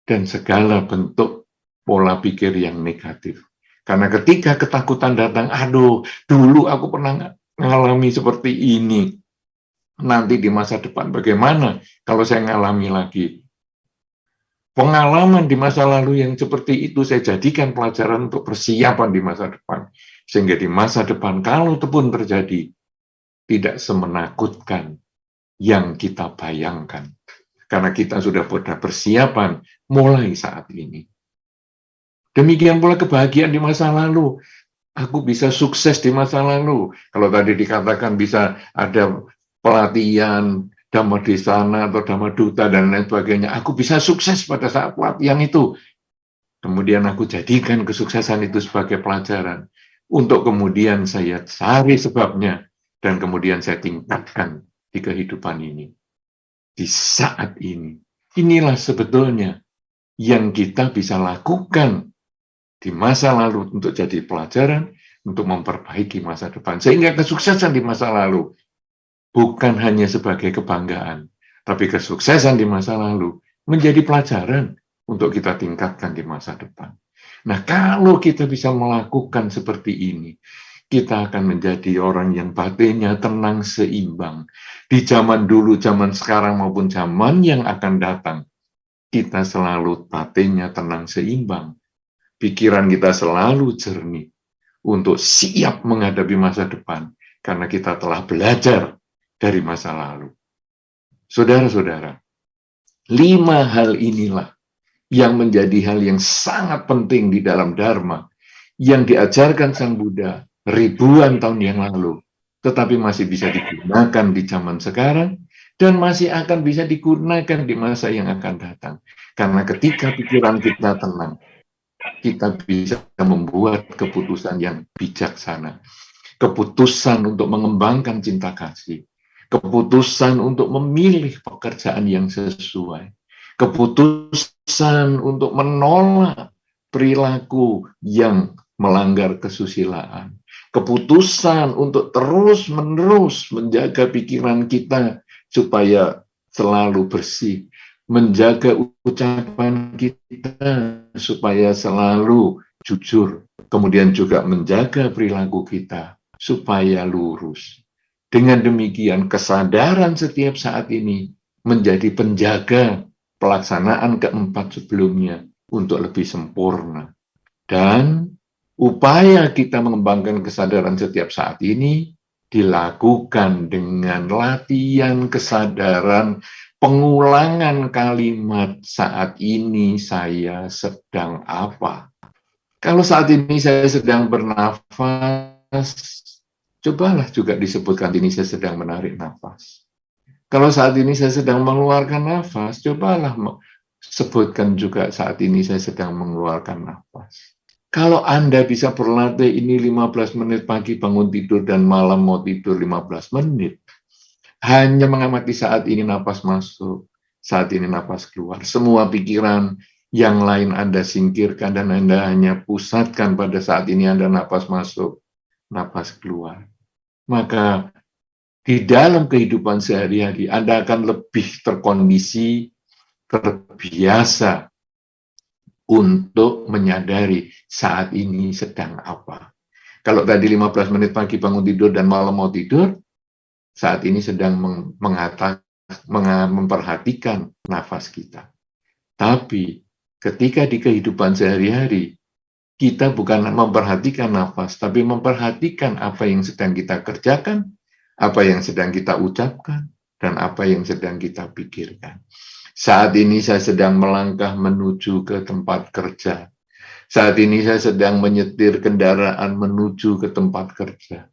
dan segala bentuk pola pikir yang negatif. Karena ketika ketakutan datang, aduh, dulu aku pernah mengalami seperti ini, nanti di masa depan bagaimana kalau saya ngalami lagi? Pengalaman di masa lalu yang seperti itu saya jadikan pelajaran untuk persiapan di masa depan. Sehingga di masa depan kalau itu pun terjadi, tidak semenakutkan yang kita bayangkan. Karena kita sudah pada persiapan mulai saat ini. Demikian pula kebahagiaan di masa lalu. Aku bisa sukses di masa lalu. Kalau tadi dikatakan bisa ada pelatihan, Dhamma Desana atau Dhamma Duta dan lain sebagainya. Aku bisa sukses pada saat pelatihan itu. Kemudian aku jadikan kesuksesan itu sebagai pelajaran. Untuk kemudian saya cari sebabnya. Dan kemudian saya tingkatkan di kehidupan ini. Di saat ini. Inilah sebetulnya yang kita bisa lakukan di masa lalu untuk jadi pelajaran, untuk memperbaiki masa depan. Sehingga kesuksesan di masa lalu bukan hanya sebagai kebanggaan, tapi kesuksesan di masa lalu menjadi pelajaran untuk kita tingkatkan di masa depan. Nah, kalau kita bisa melakukan seperti ini, kita akan menjadi orang yang batinnya tenang, seimbang. Di zaman dulu, zaman sekarang, maupun zaman yang akan datang, kita selalu batinnya tenang, seimbang. Pikiran kita selalu jernih untuk siap menghadapi masa depan karena kita telah belajar dari masa lalu. Saudara-saudara, 5 hal inilah yang menjadi hal yang sangat penting di dalam Dharma yang diajarkan Sang Buddha ribuan tahun yang lalu, tetapi masih bisa digunakan di zaman sekarang dan masih akan bisa digunakan di masa yang akan datang. Karena ketika pikiran kita tenang, kita bisa membuat keputusan yang bijaksana. Keputusan untuk mengembangkan cinta kasih. Keputusan untuk memilih pekerjaan yang sesuai. Keputusan untuk menolak perilaku yang melanggar kesusilaan. Keputusan untuk terus-menerus menjaga pikiran kita supaya selalu bersih. Menjaga ucapan kita supaya selalu jujur, kemudian juga menjaga perilaku kita supaya lurus. Dengan demikian, kesadaran setiap saat ini menjadi penjaga pelaksanaan keempat sebelumnya untuk lebih sempurna. Dan upaya kita mengembangkan kesadaran setiap saat ini dilakukan dengan latihan kesadaran, pengulangan kalimat saat ini saya sedang apa. Kalau saat ini saya sedang bernafas, cobalah juga disebutkan ini saya sedang menarik nafas. Kalau saat ini saya sedang mengeluarkan nafas, cobalah sebutkan juga saat ini saya sedang mengeluarkan nafas. Kalau Anda bisa berlatih ini 15 menit pagi bangun tidur dan malam mau tidur 15 menit, hanya mengamati saat ini napas masuk, saat ini napas keluar. Semua pikiran yang lain Anda singkirkan dan Anda hanya pusatkan pada saat ini Anda napas masuk, napas keluar. Maka di dalam kehidupan sehari-hari Anda akan lebih terkondisi, terbiasa untuk menyadari saat ini sedang apa. Kalau tadi 15 menit pagi bangun tidur dan malam mau tidur, saat ini sedang memperhatikan nafas kita. Tapi ketika di kehidupan sehari-hari, kita bukan memperhatikan nafas, tapi memperhatikan apa yang sedang kita kerjakan, apa yang sedang kita ucapkan, dan apa yang sedang kita pikirkan. Saat ini saya sedang melangkah menuju ke tempat kerja. Saat ini saya sedang menyetir kendaraan menuju ke tempat kerja.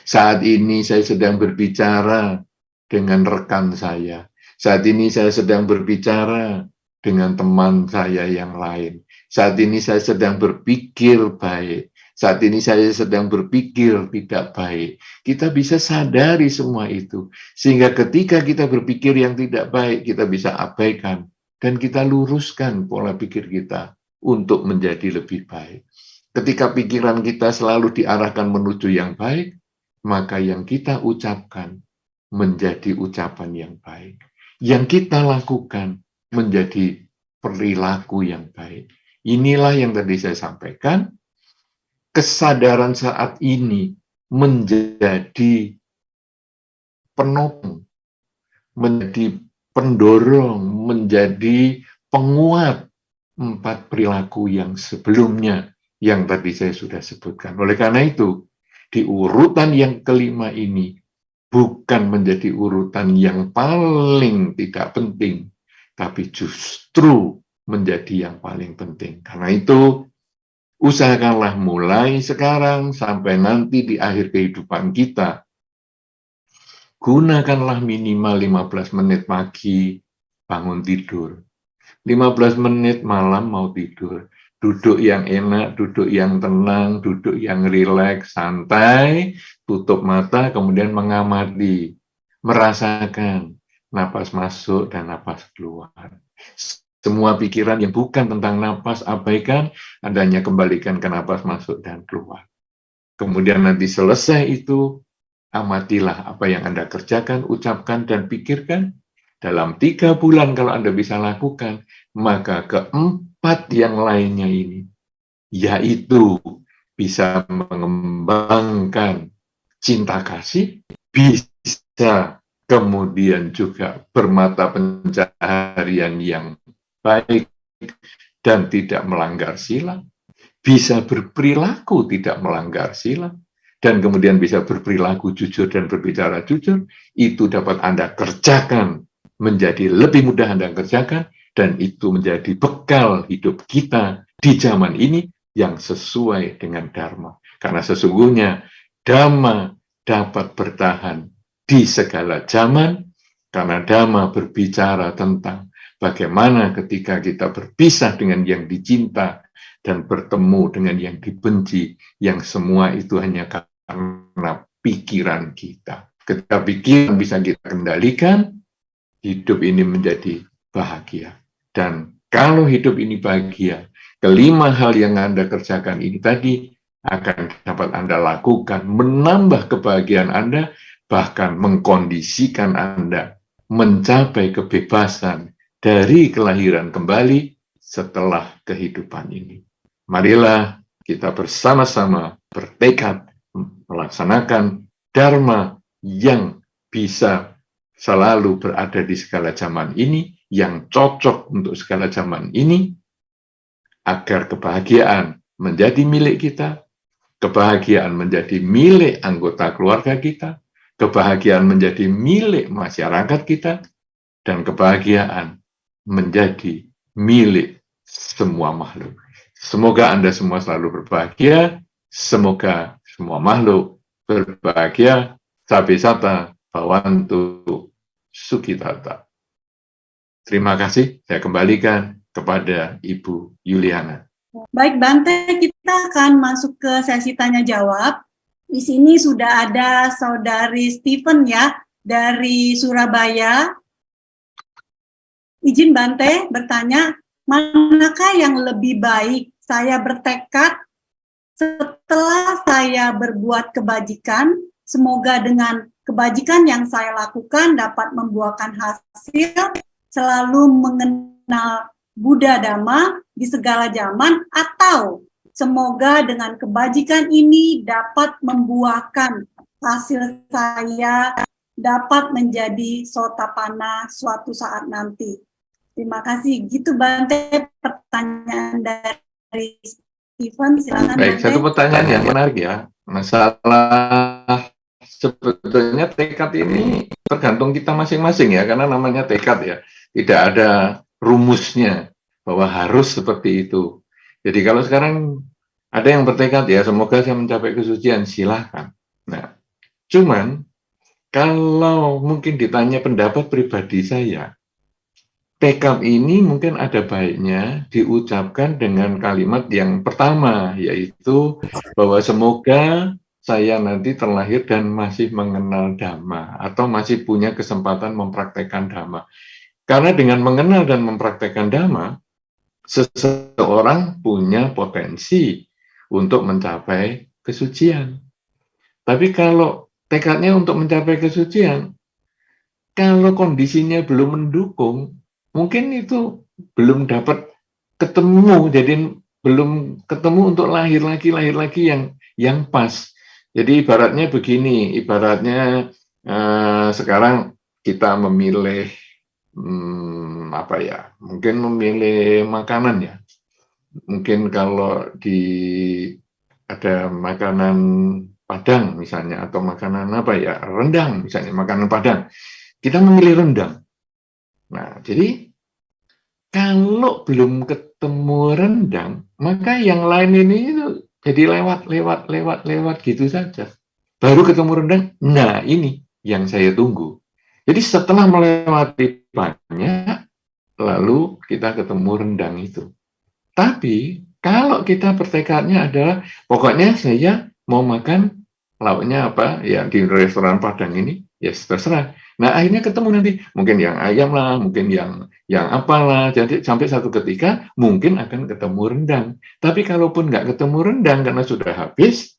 Saat ini saya sedang berbicara dengan rekan saya. Saat ini saya sedang berbicara dengan teman saya yang lain. Saat ini saya sedang berpikir baik. Saat ini saya sedang berpikir tidak baik. Kita bisa sadari semua itu. Sehingga ketika kita berpikir yang tidak baik, kita bisa abaikan. Dan kita luruskan pola pikir kita untuk menjadi lebih baik. Ketika pikiran kita selalu diarahkan menuju yang baik, maka yang kita ucapkan menjadi ucapan yang baik. yang kita lakukan menjadi perilaku yang baik. Inilah yang tadi saya sampaikan, kesadaran saat ini menjadi penopang, menjadi pendorong, menjadi penguat 4 perilaku yang sebelumnya yang tadi saya sudah sebutkan. Oleh karena itu, di urutan yang kelima ini bukan menjadi urutan yang paling tidak penting, tapi justru menjadi yang paling penting. Karena itu, usahakanlah mulai sekarang sampai nanti di akhir kehidupan kita, gunakanlah minimal 15 menit pagi bangun tidur. 15 menit malam mau tidur. Duduk yang enak, duduk yang tenang, duduk yang rileks, santai, tutup mata, kemudian mengamati, merasakan napas masuk dan napas keluar. Semua pikiran yang bukan tentang napas abaikan, adanya kembalikan ke napas masuk dan keluar. Kemudian nanti selesai itu, amatilah apa yang Anda kerjakan, ucapkan, dan pikirkan. Dalam 3 bulan kalau Anda bisa lakukan, maka keempat yang lainnya ini, yaitu bisa mengembangkan cinta kasih, bisa kemudian juga bermata pencaharian yang baik dan tidak melanggar sila, bisa berperilaku tidak melanggar sila, dan kemudian bisa berperilaku jujur dan berbicara jujur, itu dapat Anda kerjakan menjadi lebih mudah Anda kerjakan, dan itu menjadi bekal hidup kita di zaman ini yang sesuai dengan Dharma. Karena sesungguhnya Dhamma dapat bertahan di segala zaman, karena Dhamma berbicara tentang bagaimana ketika kita berpisah dengan yang dicinta dan bertemu dengan yang dibenci, yang semua itu hanya karena pikiran kita. Ketika pikiran bisa kita kendalikan, hidup ini menjadi bahagia. Dan kalau hidup ini bahagia, kelima hal yang Anda kerjakan ini tadi akan dapat Anda lakukan, menambah kebahagiaan Anda, bahkan mengkondisikan Anda mencapai kebebasan dari kelahiran kembali setelah kehidupan ini. Marilah kita bersama-sama bertekad melaksanakan Dharma yang bisa selalu berada di segala zaman ini, yang cocok untuk segala zaman ini, agar kebahagiaan menjadi milik kita, kebahagiaan menjadi milik anggota keluarga kita, kebahagiaan menjadi milik masyarakat kita, dan kebahagiaan menjadi milik semua makhluk. Semoga Anda semua selalu berbahagia, semoga semua makhluk berbahagia. Sabisata Bhavantu Sukhitata. Terima kasih, saya kembalikan kepada Ibu Yuliana. Baik Bante, kita akan masuk ke sesi tanya jawab. Di sini sudah ada Saudari Stephen ya, dari Surabaya. Izin Bante bertanya, manakah yang lebih baik saya bertekad setelah saya berbuat kebajikan, semoga dengan kebajikan yang saya lakukan dapat membuahkan hasil, selalu mengenal Buddha Dhamma di segala zaman, atau semoga dengan kebajikan ini dapat membuahkan hasil saya dapat menjadi Sotapanna suatu saat nanti. Terima kasih. Gitu Bante, pertanyaan dari Stephen, silakan. Baik, satu pertanyaan yang menarik ya. Masalah sebetulnya tekad ini tergantung kita masing-masing ya, karena namanya tekad ya. Tidak ada rumusnya bahwa harus seperti itu. Jadi kalau sekarang ada yang bertekad ya, semoga saya mencapai kesucian, silahkan. Nah, cuman kalau mungkin ditanya pendapat pribadi saya, tekad ini mungkin ada baiknya diucapkan dengan kalimat yang pertama, yaitu bahwa semoga saya nanti terlahir dan masih mengenal Dhamma, atau masih punya kesempatan mempraktekkan Dhamma. Karena dengan mengenal dan mempraktekkan Dhamma, seseorang punya potensi untuk mencapai kesucian. Tapi kalau tekadnya untuk mencapai kesucian, kalau kondisinya belum mendukung, mungkin itu belum dapat ketemu, jadi belum ketemu untuk lahir lagi yang pas. Jadi ibaratnya begini, ibaratnya sekarang kita memilih apa ya, mungkin memilih makanan ya. Mungkin kalau ada makanan Padang misalnya, atau makanan apa ya, rendang misalnya, makanan Padang. Kita memilih rendang. Nah, jadi kalau belum ketemu rendang, maka yang lain ini itu jadi lewat gitu saja. Baru ketemu rendang, nah ini yang saya tunggu. Jadi setelah melewati banyak, lalu kita ketemu rendang itu. Tapi kalau kita bertekadnya adalah pokoknya saya mau makan lauknya apa ya di restoran Padang ini, ya terserah. Nah akhirnya ketemu nanti mungkin yang ayam lah, mungkin yang apalah. Jadi sampai satu ketika mungkin akan ketemu rendang. Tapi kalaupun nggak ketemu rendang karena sudah habis,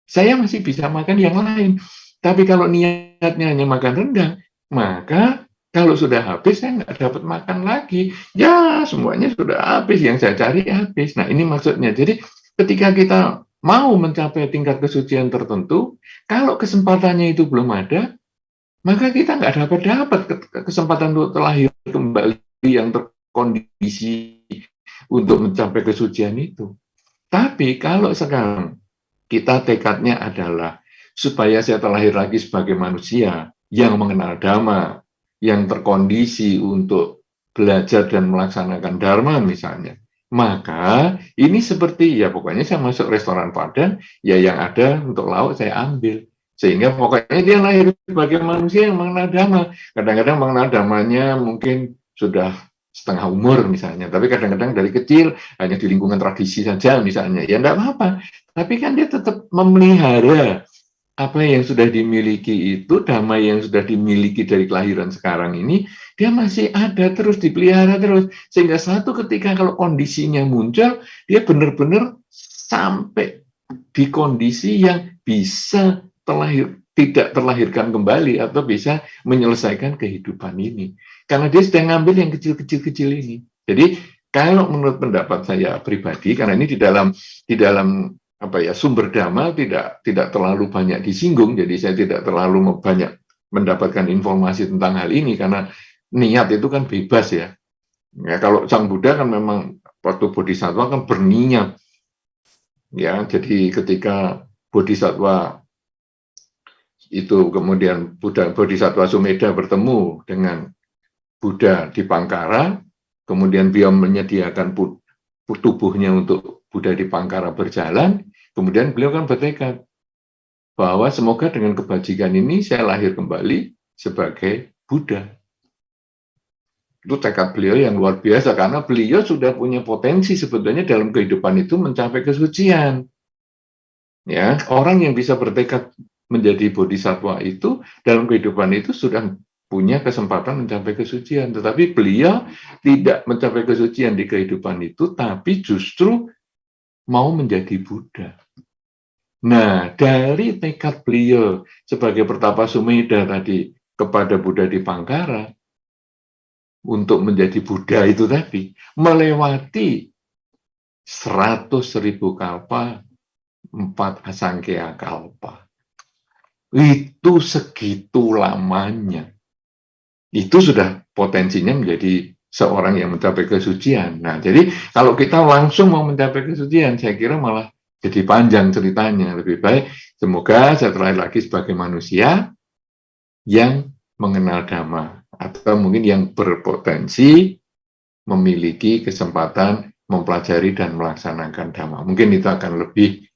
saya masih bisa makan yang lain. Tapi kalau niatnya hanya makan rendang, maka kalau sudah habis saya nggak dapat makan lagi. Ya semuanya sudah habis, yang saya cari habis. Nah ini maksudnya. Jadi ketika kita mau mencapai tingkat kesucian tertentu, kalau kesempatannya itu belum ada, maka kita nggak dapat kesempatan untuk terlahir kembali yang terkondisi untuk mencapai kesucian itu. Tapi kalau sekarang kita tekadnya adalah supaya saya terlahir lagi sebagai manusia yang mengenal Dhamma, yang terkondisi untuk belajar dan melaksanakan Dharma misalnya. Maka ini seperti ya pokoknya saya masuk restoran Padang, ya yang ada untuk lauk saya ambil. Sehingga pokoknya dia lahir sebagai manusia yang mengenal Dhamma. Kadang-kadang mengenal Dhammanya mungkin sudah setengah umur misalnya, tapi kadang-kadang dari kecil hanya di lingkungan tradisi saja misalnya, ya enggak apa-apa. Tapi kan dia tetap memelihara apa yang sudah dimiliki itu, Dhamma yang sudah dimiliki dari kelahiran sekarang ini, dia masih ada terus, dipelihara terus. Sehingga satu ketika kalau kondisinya muncul, dia benar-benar sampai di kondisi yang bisa tidak terlahirkan kembali atau bisa menyelesaikan kehidupan ini. Karena dia sedang ngambil yang kecil-kecil ini. Jadi kalau menurut pendapat saya pribadi, karena ini di dalam apa ya sumber Dhamma tidak terlalu banyak disinggung, jadi saya tidak terlalu banyak mendapatkan informasi tentang hal ini karena niat itu kan bebas ya. Ya kalau Sang Buddha kan memang waktu Bodhisattva kan berniat ya, jadi ketika Bodhisattva itu kemudian Bodhisattva Sumedha bertemu dengan Buddha di Pangkara, kemudian beliau menyediakan tubuhnya untuk Buddha di Pangkara berjalan, kemudian beliau kan bertekad bahwa semoga dengan kebajikan ini saya lahir kembali sebagai Buddha. Itu tekad beliau yang luar biasa karena beliau sudah punya potensi sebetulnya dalam kehidupan itu mencapai kesucian. Ya, orang yang bisa bertekad menjadi bodhisattva itu dalam kehidupan itu sudah punya kesempatan mencapai kesucian, tetapi beliau tidak mencapai kesucian di kehidupan itu, tapi justru mau menjadi Buddha. Nah, dari tekad beliau sebagai Pertapa Sumedha tadi kepada Buddha di Pangkara untuk menjadi Buddha itu tadi, melewati 100.000 kalpa, 4 asangkaya kalpa. Itu segitu lamanya. Itu sudah potensinya menjadi seorang yang mencapai kesucian. Nah, jadi kalau kita langsung mau mencapai kesucian, saya kira malah jadi panjang ceritanya. Lebih baik semoga saya terlahir lagi sebagai manusia yang mengenal Dhamma, atau mungkin yang berpotensi memiliki kesempatan mempelajari dan melaksanakan Dhamma. Mungkin itu akan lebih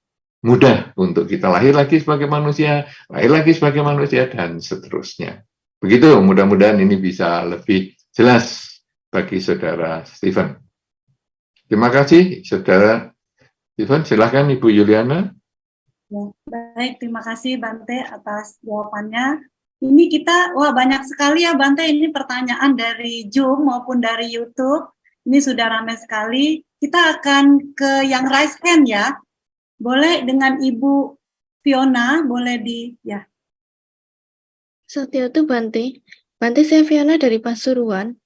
mudah untuk kita lahir lagi sebagai manusia, dan seterusnya. Begitu, mudah-mudahan ini bisa lebih jelas bagi Saudara Stephen. Terima kasih, Saudara Stephen. Silahkan Ibu Yuliana. Ya, baik, terima kasih Bante atas jawabannya. Ini kita, banyak sekali ya Bante, ini pertanyaan dari Zoom maupun dari YouTube. Ini sudah ramai sekali. Kita akan ke yang raise hand ya. Boleh dengan Ibu Fiona, boleh ya. Seperti itu Bante. Bante, saya Fiona dari Pasuruan.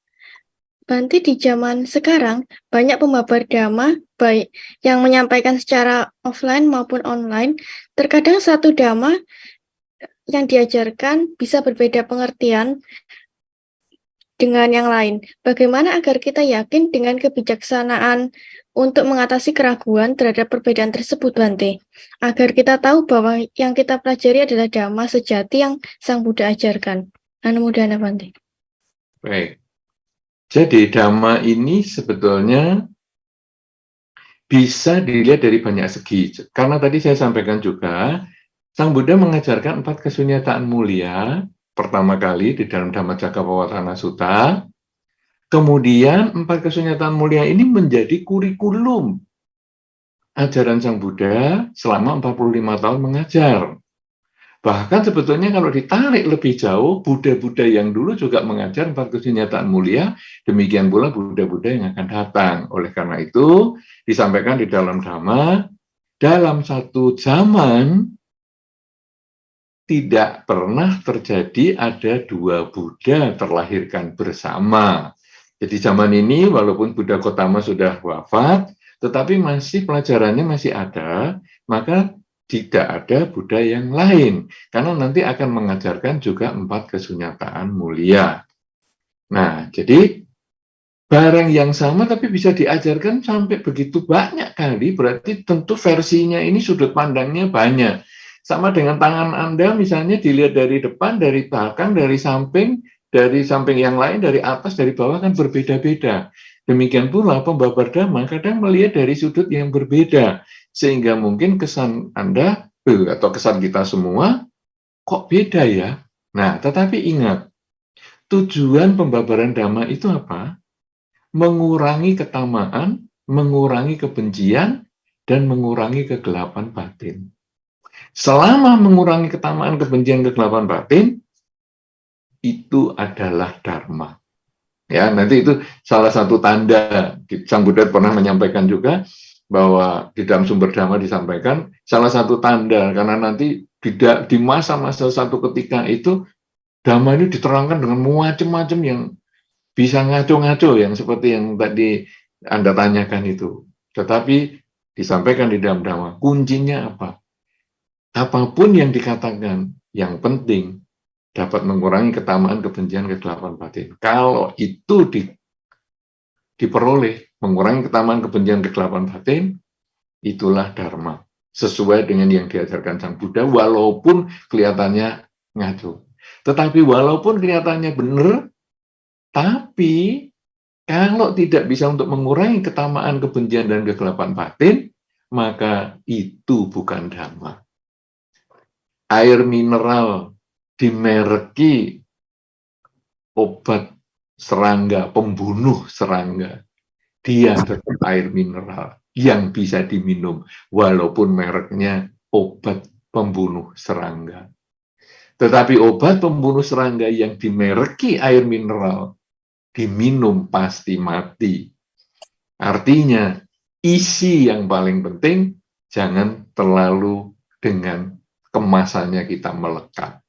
Bante, di zaman sekarang banyak pembabar dhamma baik yang menyampaikan secara offline maupun online. Terkadang satu dhamma yang diajarkan bisa berbeda pengertian dengan yang lain. Bagaimana agar kita yakin dengan kebijaksanaan untuk mengatasi keraguan terhadap perbedaan tersebut, Bante? Agar kita tahu bahwa yang kita pelajari adalah dhamma sejati yang Sang Buddha ajarkan. Mudah-mudahan, Bante. Baik. Jadi dhamma ini sebetulnya bisa dilihat dari banyak segi. Karena tadi saya sampaikan juga, Sang Buddha mengajarkan 4 kesunyataan mulia pertama kali di dalam Dhammacakkappavattana Sutta. Kemudian 4 kesunyataan mulia ini menjadi kurikulum ajaran Sang Buddha selama 45 tahun mengajar. Bahkan sebetulnya kalau ditarik lebih jauh, Buddha-Buddha yang dulu juga mengajar 4 kesunyataan mulia, demikian pula Buddha-Buddha yang akan datang. Oleh karena itu, disampaikan di dalam Dhamma, dalam satu zaman, tidak pernah terjadi ada 2 Buddha terlahirkan bersama. Jadi zaman ini, walaupun Buddha Gautama sudah wafat, tetapi masih pelajarannya masih ada, maka tidak ada Buddha yang lain. Karena nanti akan mengajarkan juga 4 kesunyataan mulia. Nah, jadi barang yang sama tapi bisa diajarkan sampai begitu banyak kali, berarti tentu versinya ini sudut pandangnya banyak. Sama dengan tangan Anda misalnya dilihat dari depan, dari belakang, dari samping yang lain, dari atas, dari bawah kan berbeda-beda. Demikian pula pembabar dhamma kadang melihat dari sudut yang berbeda. Sehingga mungkin kesan Anda atau kesan kita semua, kok beda ya? Nah, tetapi ingat, tujuan pembabaran dhamma itu apa? Mengurangi ketamaan, mengurangi kebencian, dan mengurangi kegelapan batin. Selama mengurangi ketamaan, kebencian, kegelapan batin, itu adalah dharma. Ya, nanti itu salah satu tanda. Sang Buddha pernah menyampaikan juga bahwa di dalam sumber dhamma disampaikan salah satu tanda karena nanti di masa-masa satu ketika itu dhamma ini diterangkan dengan macam-macam yang bisa ngaco-ngaco yang seperti yang tadi Anda tanyakan itu. Tetapi disampaikan di dalam dhamma, kuncinya apa? Apapun yang dikatakan, yang penting dapat mengurangi ketamaan, kebencian, kegelapan batin. Kalau itu diperoleh, mengurangi ketamaan, kebencian, kegelapan batin, itulah dharma. Sesuai dengan yang diajarkan Sang Buddha, walaupun kelihatannya ngaco. Tetapi walaupun kelihatannya benar, tapi kalau tidak bisa untuk mengurangi ketamaan, kebencian, dan kegelapan batin, maka itu bukan dhamma. Air mineral dimereki obat serangga, pembunuh serangga. Dia tetap air mineral yang bisa diminum, walaupun mereknya obat pembunuh serangga. Tetapi obat pembunuh serangga yang dimereki air mineral, diminum pasti mati. Artinya, isi yang paling penting, jangan terlalu dengan kemasannya kita melekat.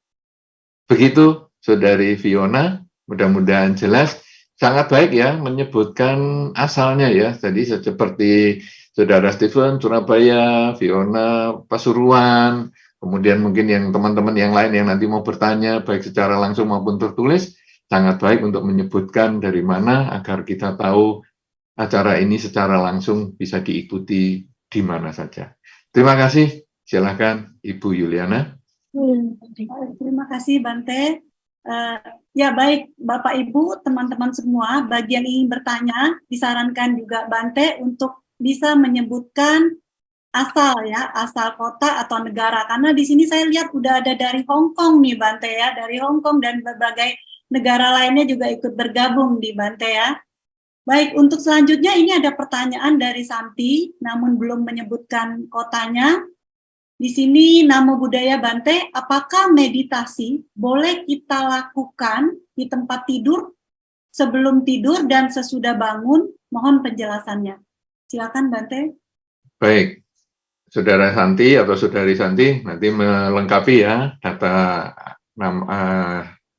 Begitu, Saudari Fiona, mudah-mudahan jelas. Sangat baik ya menyebutkan asalnya ya. Jadi seperti Saudara Stephen, Surabaya, Fiona, Pasuruan, kemudian mungkin yang teman-teman yang lain yang nanti mau bertanya, baik secara langsung maupun tertulis, sangat baik untuk menyebutkan dari mana agar kita tahu acara ini secara langsung bisa diikuti di mana saja. Terima kasih. Silakan Ibu Yuliana. Terima kasih Bante. Ya baik Bapak Ibu, teman-teman semua, bagi yang ingin bertanya, disarankan juga Bante untuk bisa menyebutkan asal ya, asal kota atau negara. Karena di sini saya lihat udah ada dari Hong Kong nih Bante ya, dari Hong Kong dan berbagai negara lainnya juga ikut bergabung di Bante ya. Baik, untuk selanjutnya ini ada pertanyaan dari Santi, namun belum menyebutkan kotanya. Di sini Namo Buddhaya Bante, apakah meditasi boleh kita lakukan di tempat tidur, sebelum tidur dan sesudah bangun? Mohon penjelasannya. Silakan Bante. Baik, Saudara Santi atau Saudari Santi nanti melengkapi ya data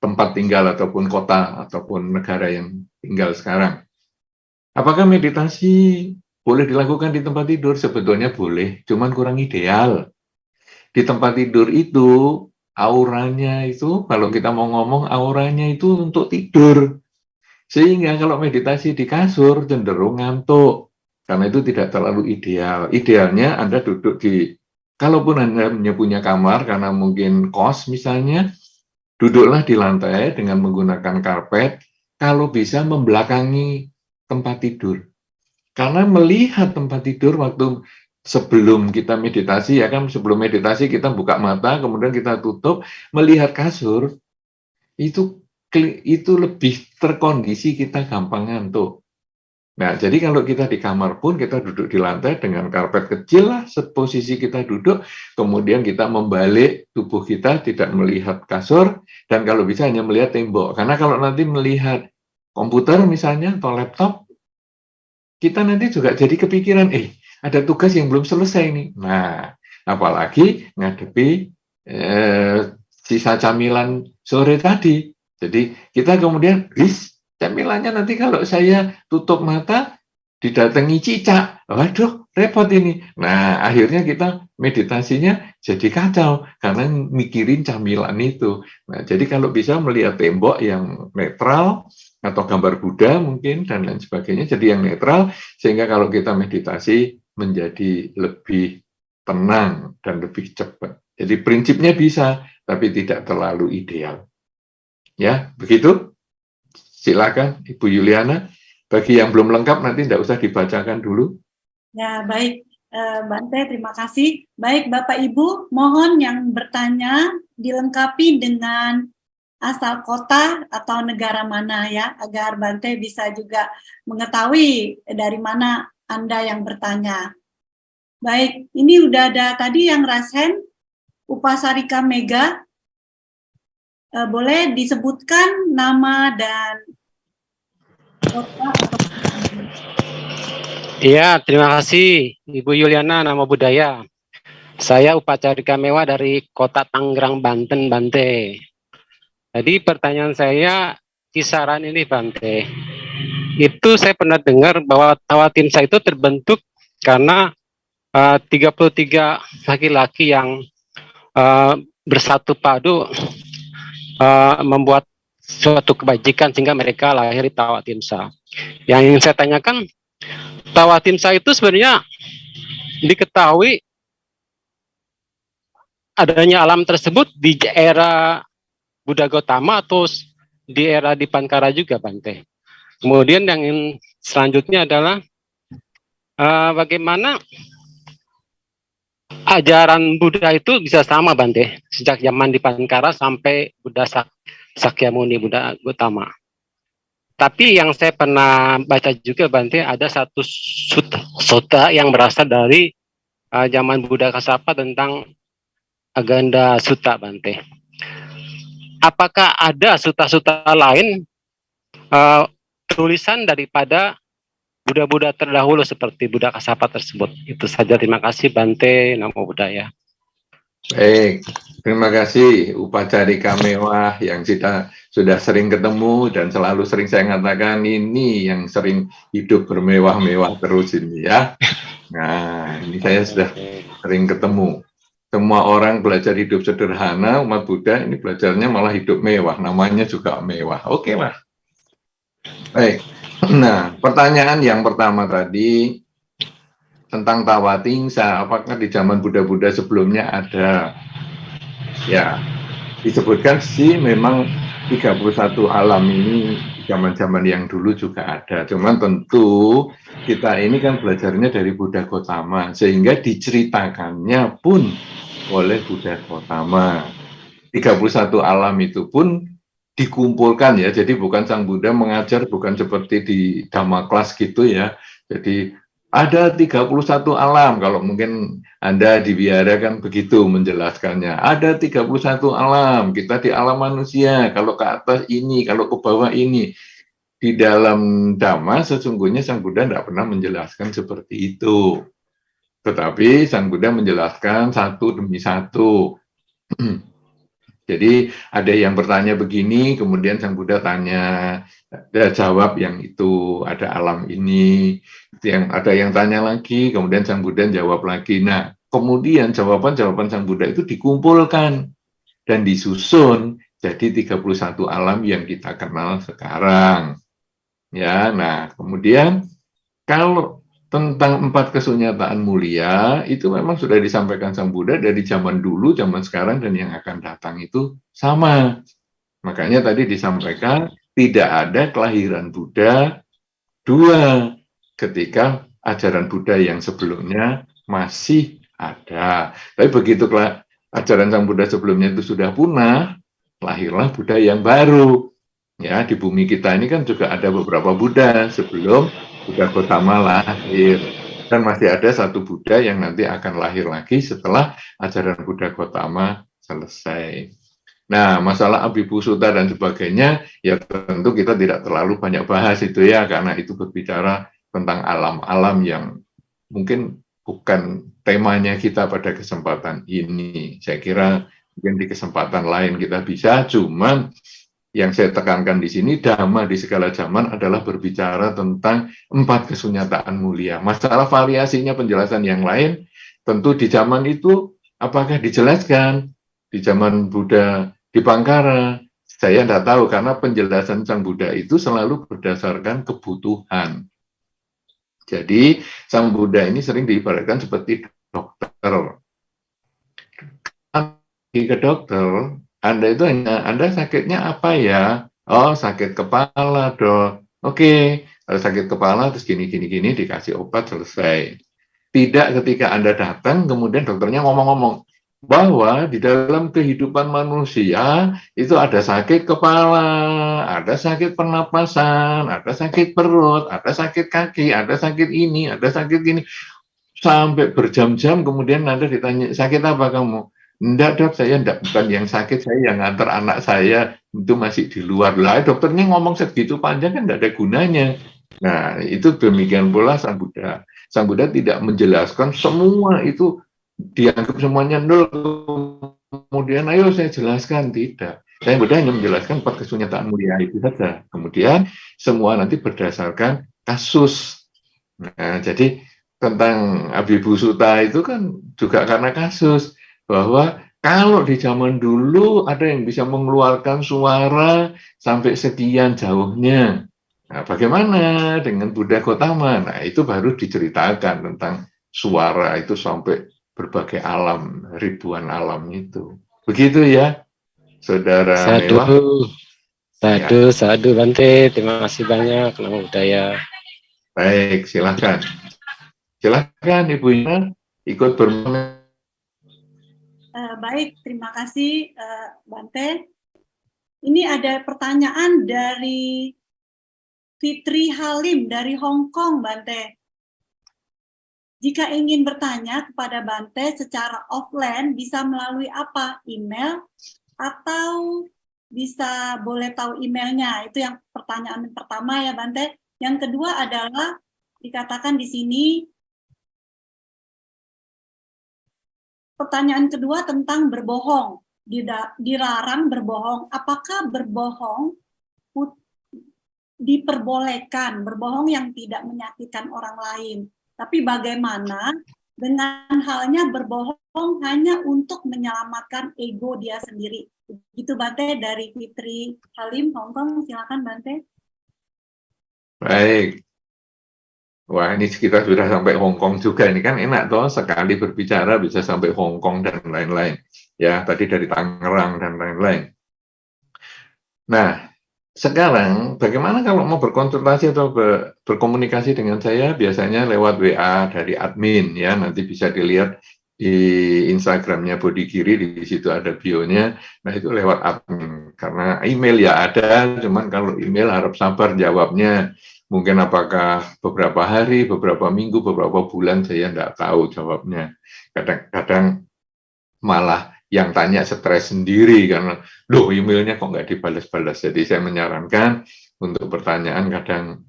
tempat tinggal ataupun kota ataupun negara yang tinggal sekarang. Apakah meditasi boleh dilakukan di tempat tidur? Sebetulnya boleh, cuman kurang ideal. Di tempat tidur itu, auranya itu, kalau kita mau ngomong, auranya itu untuk tidur. Sehingga kalau meditasi di kasur cenderung ngantuk. Karena itu tidak terlalu ideal. Idealnya Anda duduk di, kalaupun Anda punya kamar, karena mungkin kos misalnya, duduklah di lantai dengan menggunakan karpet, kalau bisa membelakangi tempat tidur. Karena melihat tempat tidur waktu sebelum kita meditasi, ya kan, sebelum meditasi kita buka mata, kemudian kita tutup, melihat kasur, itu lebih terkondisi, kita gampang ngantuk. Nah, jadi kalau kita di kamar pun kita duduk di lantai dengan karpet kecil lah, posisi kita duduk, kemudian kita membalik tubuh kita, tidak melihat kasur, dan kalau bisa hanya melihat tembok. Karena kalau nanti melihat komputer misalnya, atau laptop, kita nanti juga jadi kepikiran, ada tugas yang belum selesai nih. Nah, apalagi ngadepi sisa camilan sore tadi. Jadi kita kemudian, camilannya nanti kalau saya tutup mata, didatangi cicak. Waduh, repot ini. Nah, akhirnya kita meditasinya jadi kacau, karena mikirin camilan itu. Nah, jadi kalau bisa melihat tembok yang netral, atau gambar Buddha mungkin, dan lain sebagainya, jadi yang netral, sehingga kalau kita meditasi menjadi lebih tenang dan lebih cepat. Jadi prinsipnya bisa, tapi tidak terlalu ideal. Ya, begitu. Silakan Ibu Yuliana. Bagi yang belum lengkap nanti tidak usah dibacakan dulu. Ya, baik. Bante, terima kasih. Baik, Bapak Ibu, mohon yang bertanya dilengkapi dengan asal kota atau negara mana ya, agar Bante bisa juga mengetahui dari mana Anda yang bertanya. Baik, ini udah ada tadi yang raise hand, Upasarika Mega. Boleh disebutkan nama dan kota atau... Iya, terima kasih Ibu Yuliana, nama budaya. Saya Upacarika Mewah dari Kota Tangerang, Banten, Bante. Jadi pertanyaan saya, kisaran ini Bante, itu saya pernah dengar bahwa Tawatimsa itu terbentuk karena 33 laki-laki yang bersatu padu membuat suatu kebajikan sehingga mereka lahir di Tawatimsa. Yang ingin saya tanyakan, Tawatimsa itu sebenarnya diketahui adanya alam tersebut di era Buddha Gautama atau di era Dipankara juga, Bante. Kemudian yang selanjutnya adalah bagaimana ajaran Buddha itu bisa sama, Bante, sejak zaman Dipankara sampai Buddha Sakyamuni, Buddha Gautama. Tapi yang saya pernah baca juga, Bante, ada satu sutta yang berasal dari zaman Buddha Kassapa tentang Aganda Sutta, Bante. Apakah ada sutta-sutta lain tulisan daripada Buddha-Buddha terdahulu seperti Buddha Kassapa tersebut? Itu saja, terima kasih Bante, Namo Buddhaya. Baik, terima kasih Upacarika Mewah yang kita sudah sering ketemu dan selalu sering saya katakan ini yang sering hidup bermewah-mewah terus ini ya. Nah, ini saya sudah sering ketemu. Semua orang belajar hidup sederhana, umat Buddha ini belajarnya malah hidup mewah, namanya juga mewah. Oke lah. Baik, nah pertanyaan yang pertama tadi tentang Tawatimsa, apakah di zaman Buddha-Buddha sebelumnya ada? Ya, disebutkan sih memang 31 alam ini di zaman-zaman yang dulu juga ada. Cuman tentu kita ini kan belajarnya dari Buddha Gautama, sehingga diceritakannya pun oleh Buddha Gautama. 31 alam itu pun dikumpulkan ya, jadi bukan Sang Buddha mengajar, bukan seperti di Dhamma Class gitu ya. Jadi ada 31 alam, kalau mungkin Anda di biara kan begitu menjelaskannya. Ada 31 alam, kita di alam manusia, kalau ke atas ini, kalau ke bawah ini. Di dalam Dhamma sesungguhnya Sang Buddha tidak pernah menjelaskan seperti itu. Tetapi Sang Buddha menjelaskan satu demi satu. Jadi ada yang bertanya begini, kemudian Sang Buddha tanya, jawab yang itu, ada alam ini, ada yang tanya lagi, kemudian Sang Buddha jawab lagi. Nah, kemudian jawaban-jawaban Sang Buddha itu dikumpulkan dan disusun jadi 31 alam yang kita kenal sekarang. Ya, nah kemudian kalau tentang 4 kesunyataan mulia itu memang sudah disampaikan Sang Buddha dari zaman dulu, zaman sekarang, dan yang akan datang itu sama. Makanya tadi disampaikan tidak ada kelahiran Buddha dua ketika ajaran Buddha yang sebelumnya masih ada. Tapi begitu ajaran Sang Buddha sebelumnya itu sudah punah, lahirlah Buddha yang baru. Ya, di bumi kita ini kan juga ada beberapa Buddha sebelum Buddha Gautama lahir. Dan masih ada satu Buddha yang nanti akan lahir lagi setelah ajaran Buddha Gautama selesai. Nah, masalah Abhibu Sutta dan sebagainya, ya tentu kita tidak terlalu banyak bahas itu ya, karena itu berbicara tentang alam-alam yang mungkin bukan temanya kita pada kesempatan ini. Saya kira mungkin di kesempatan lain kita bisa, cuman yang saya tekankan di sini, Dhamma di segala zaman adalah berbicara tentang 4 kesunyataan mulia. Masalah variasinya penjelasan yang lain, tentu di zaman itu apakah dijelaskan di zaman Buddha di Pangkara? Saya tidak tahu karena penjelasan Sang Buddha itu selalu berdasarkan kebutuhan. Jadi Sang Buddha ini sering diibaratkan seperti dokter. Ke dokter, Anda itu Anda sakitnya apa ya? Oh, sakit kepala, Dok. Oke, kalau sakit kepala terus gini dikasih obat selesai. Tidak ketika Anda datang kemudian dokternya ngomong-ngomong bahwa di dalam kehidupan manusia itu ada sakit kepala, ada sakit pernapasan, ada sakit perut, ada sakit kaki, ada sakit ini, ada sakit ini. Sampai berjam-jam kemudian Anda ditanya, sakit apa kamu? Enggak, Dok, saya enggak, bukan yang sakit, saya yang ngantar anak saya itu masih di luar. Lah, dokternya ngomong segitu panjang kan enggak ada gunanya. Nah, itu demikian pula Sang Buddha. Sang Buddha tidak menjelaskan semua itu dianggap semuanya nol, kemudian ayo saya jelaskan, tidak. Sang Buddha hanya menjelaskan 4 kesunyataan mulia itu saja. Kemudian semua nanti berdasarkan kasus. Nah, jadi tentang Abhibu Sutta itu kan juga karena kasus, bahwa kalau di zaman dulu ada yang bisa mengeluarkan suara sampai sekian jauhnya. Nah, bagaimana dengan Buddha Gautama? Nah, itu baru diceritakan tentang suara itu sampai berbagai alam, ribuan alam itu. Begitu ya, Saudara Mewah. Sadu, Bante. Terima kasih banyak, Namo Buddhaya. Baik, silakan. Silakan Ibu Ina ikut bermain. Baik, terima kasih Bante. Ini ada pertanyaan dari Fitri Halim dari Hong Kong, Bante. Jika ingin bertanya kepada Bante secara offline, bisa melalui apa? Email atau bisa boleh tahu emailnya? Itu yang pertanyaan pertama ya, Bante. Yang kedua adalah dikatakan di sini, pertanyaan kedua tentang berbohong. Dilarang berbohong. Apakah berbohong diperbolehkan? Berbohong yang tidak menyakitkan orang lain. Tapi bagaimana dengan halnya berbohong hanya untuk menyelamatkan ego dia sendiri? Itu Bante dari Fitri Halim, Hong Kong. Silakan Bante. Baik. Wah, ini kita sudah sampai Hong Kong juga. Ini kan enak toh, sekali berbicara bisa sampai Hong Kong dan lain-lain. Ya, tadi dari Tangerang dan lain-lain. Nah, sekarang bagaimana kalau mau berkonsultasi atau berkomunikasi dengan saya? Biasanya lewat WA dari admin ya. Nanti bisa dilihat di Instagramnya Bodhigiri, di situ ada bio-nya. Nah, itu lewat admin. Karena email ya ada, cuman kalau email harap sabar jawabnya. Mungkin apakah beberapa hari, beberapa minggu, beberapa bulan, saya tidak tahu jawabnya. Kadang-kadang malah yang tanya stres sendiri, karena, loh emailnya kok nggak dibalas-balas. Jadi saya menyarankan untuk pertanyaan kadang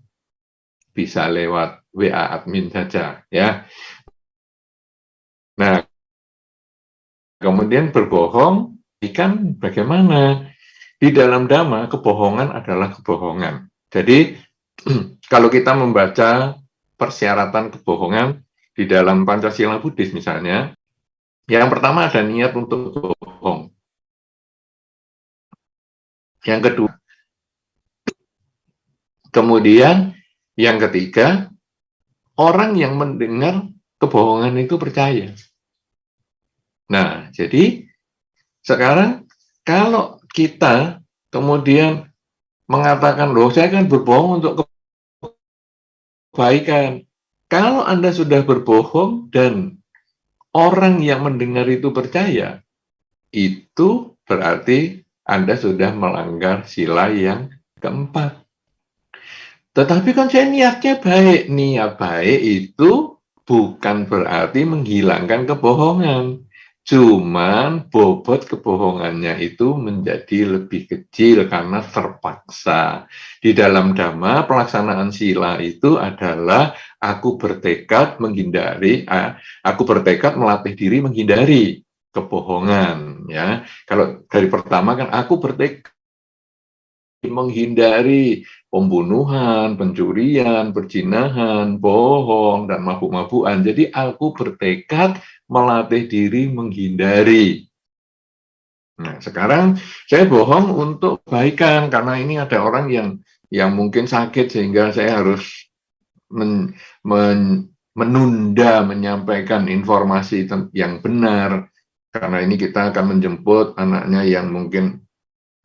bisa lewat WA admin saja. Ya. Nah, kemudian berbohong, kebaikan bagaimana? Di dalam Dhamma, kebohongan adalah kebohongan. Jadi, kalau kita membaca persyaratan kebohongan di dalam Pancasila Buddhis misalnya, yang pertama ada niat untuk bohong. Yang kedua, kemudian yang ketiga, orang yang mendengar kebohongan itu percaya. Nah, jadi sekarang kalau kita kemudian mengatakan, loh saya kan berbohong untuk kebaikan. Kalau Anda sudah berbohong dan orang yang mendengar itu percaya, itu berarti Anda sudah melanggar sila yang keempat. Tetapi kan saya niatnya baik. Niat baik itu bukan berarti menghilangkan kebohongan. Cuman bobot kebohongannya itu menjadi lebih kecil karena terpaksa. Di dalam Dhamma, pelaksanaan sila itu adalah aku bertekad menghindari, aku bertekad melatih diri menghindari kebohongan. Ya, kalau dari pertama kan aku bertekad menghindari pembunuhan, pencurian, perzinahan, bohong, dan mabuk-mabukan. Jadi aku bertekad melatih diri menghindari. Nah, sekarang saya bohong untuk kebaikan karena ini ada orang yang mungkin sakit sehingga saya harus menunda menyampaikan informasi yang benar karena ini kita akan menjemput anaknya yang mungkin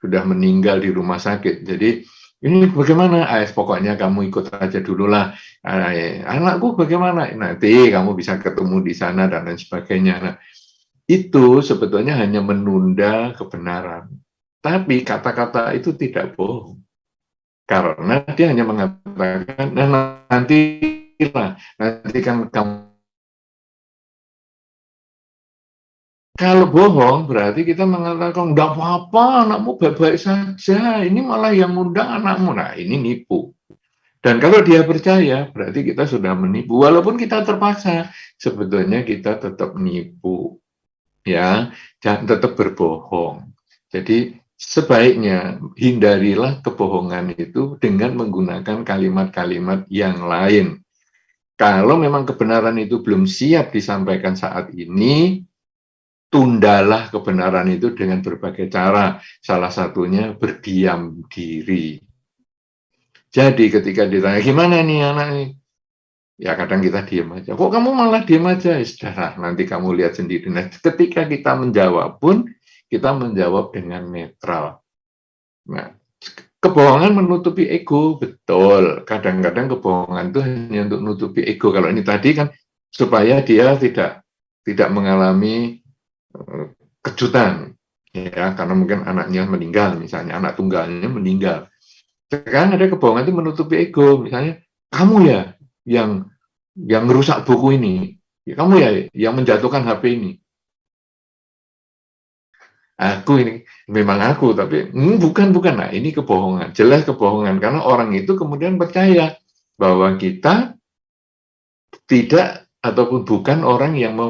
sudah meninggal di rumah sakit. Jadi ini bagaimana? Pokoknya kamu ikut aja dulu lah. Anakku bagaimana? Nanti kamu bisa ketemu di sana dan lain sebagainya. Nah, itu sebetulnya hanya menunda kebenaran. Tapi kata-kata itu tidak bohong. Karena dia hanya mengatakan, nah, nanti kan kamu. Kalau bohong berarti kita mengatakan enggak apa-apa, anakmu baik-baik saja. Ini malah yang ngundang anakmu. Nah, ini nipu. Dan kalau dia percaya, berarti kita sudah menipu. Walaupun kita terpaksa, sebetulnya kita tetap nipu. Ya, dan tetap berbohong. Jadi sebaiknya hindarilah kebohongan itu dengan menggunakan kalimat-kalimat yang lain. Kalau memang kebenaran itu belum siap disampaikan saat ini, tundalah kebenaran itu dengan berbagai cara. Salah satunya berdiam diri. Jadi ketika ditanya, gimana nih anak ini? Ya kadang kita diam aja. Kok kamu malah diam aja? Sudah, nanti kamu lihat sendiri. Nah, ketika kita menjawab pun, kita menjawab dengan netral. Nah, kebohongan menutupi ego, betul. Kadang-kadang kebohongan itu hanya untuk menutupi ego. Kalau ini tadi kan supaya dia tidak mengalami kejutan, ya karena mungkin anaknya meninggal, misalnya anak tunggalnya meninggal. Sekarang ada kebohongan itu menutupi ego, misalnya kamu ya yang merusak buku ini, ya, kamu ya yang menjatuhkan HP ini. Aku ini memang aku, tapi bukan. Nah, ini kebohongan, jelas kebohongan karena orang itu kemudian percaya bahwa kita tidak ataupun bukan orang yang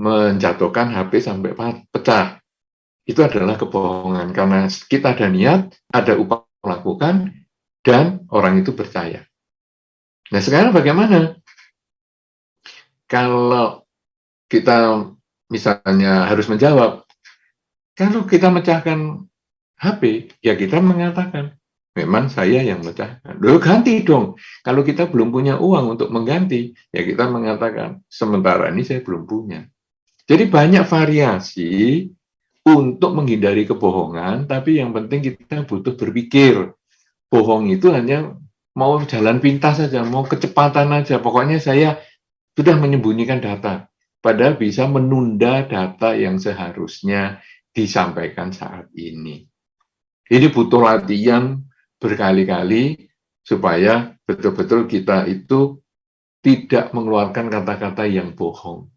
menjatuhkan HP sampai pecah. Itu adalah kebohongan karena kita ada niat, ada upaya melakukan, dan orang itu percaya. Nah, sekarang bagaimana? Kalau kita misalnya harus menjawab, kalau kita mecahkan HP, ya kita mengatakan, memang saya yang mecahkan. Loh, ganti dong. Kalau kita belum punya uang untuk mengganti, ya kita mengatakan, sementara ini saya belum punya. Jadi banyak variasi untuk menghindari kebohongan, tapi yang penting kita butuh berpikir. Bohong itu hanya mau jalan pintas saja, mau kecepatan aja. Pokoknya saya sudah menyembunyikan data, padahal bisa menunda data yang seharusnya disampaikan saat ini. Ini butuh latihan berkali-kali supaya betul-betul kita itu tidak mengeluarkan kata-kata yang bohong,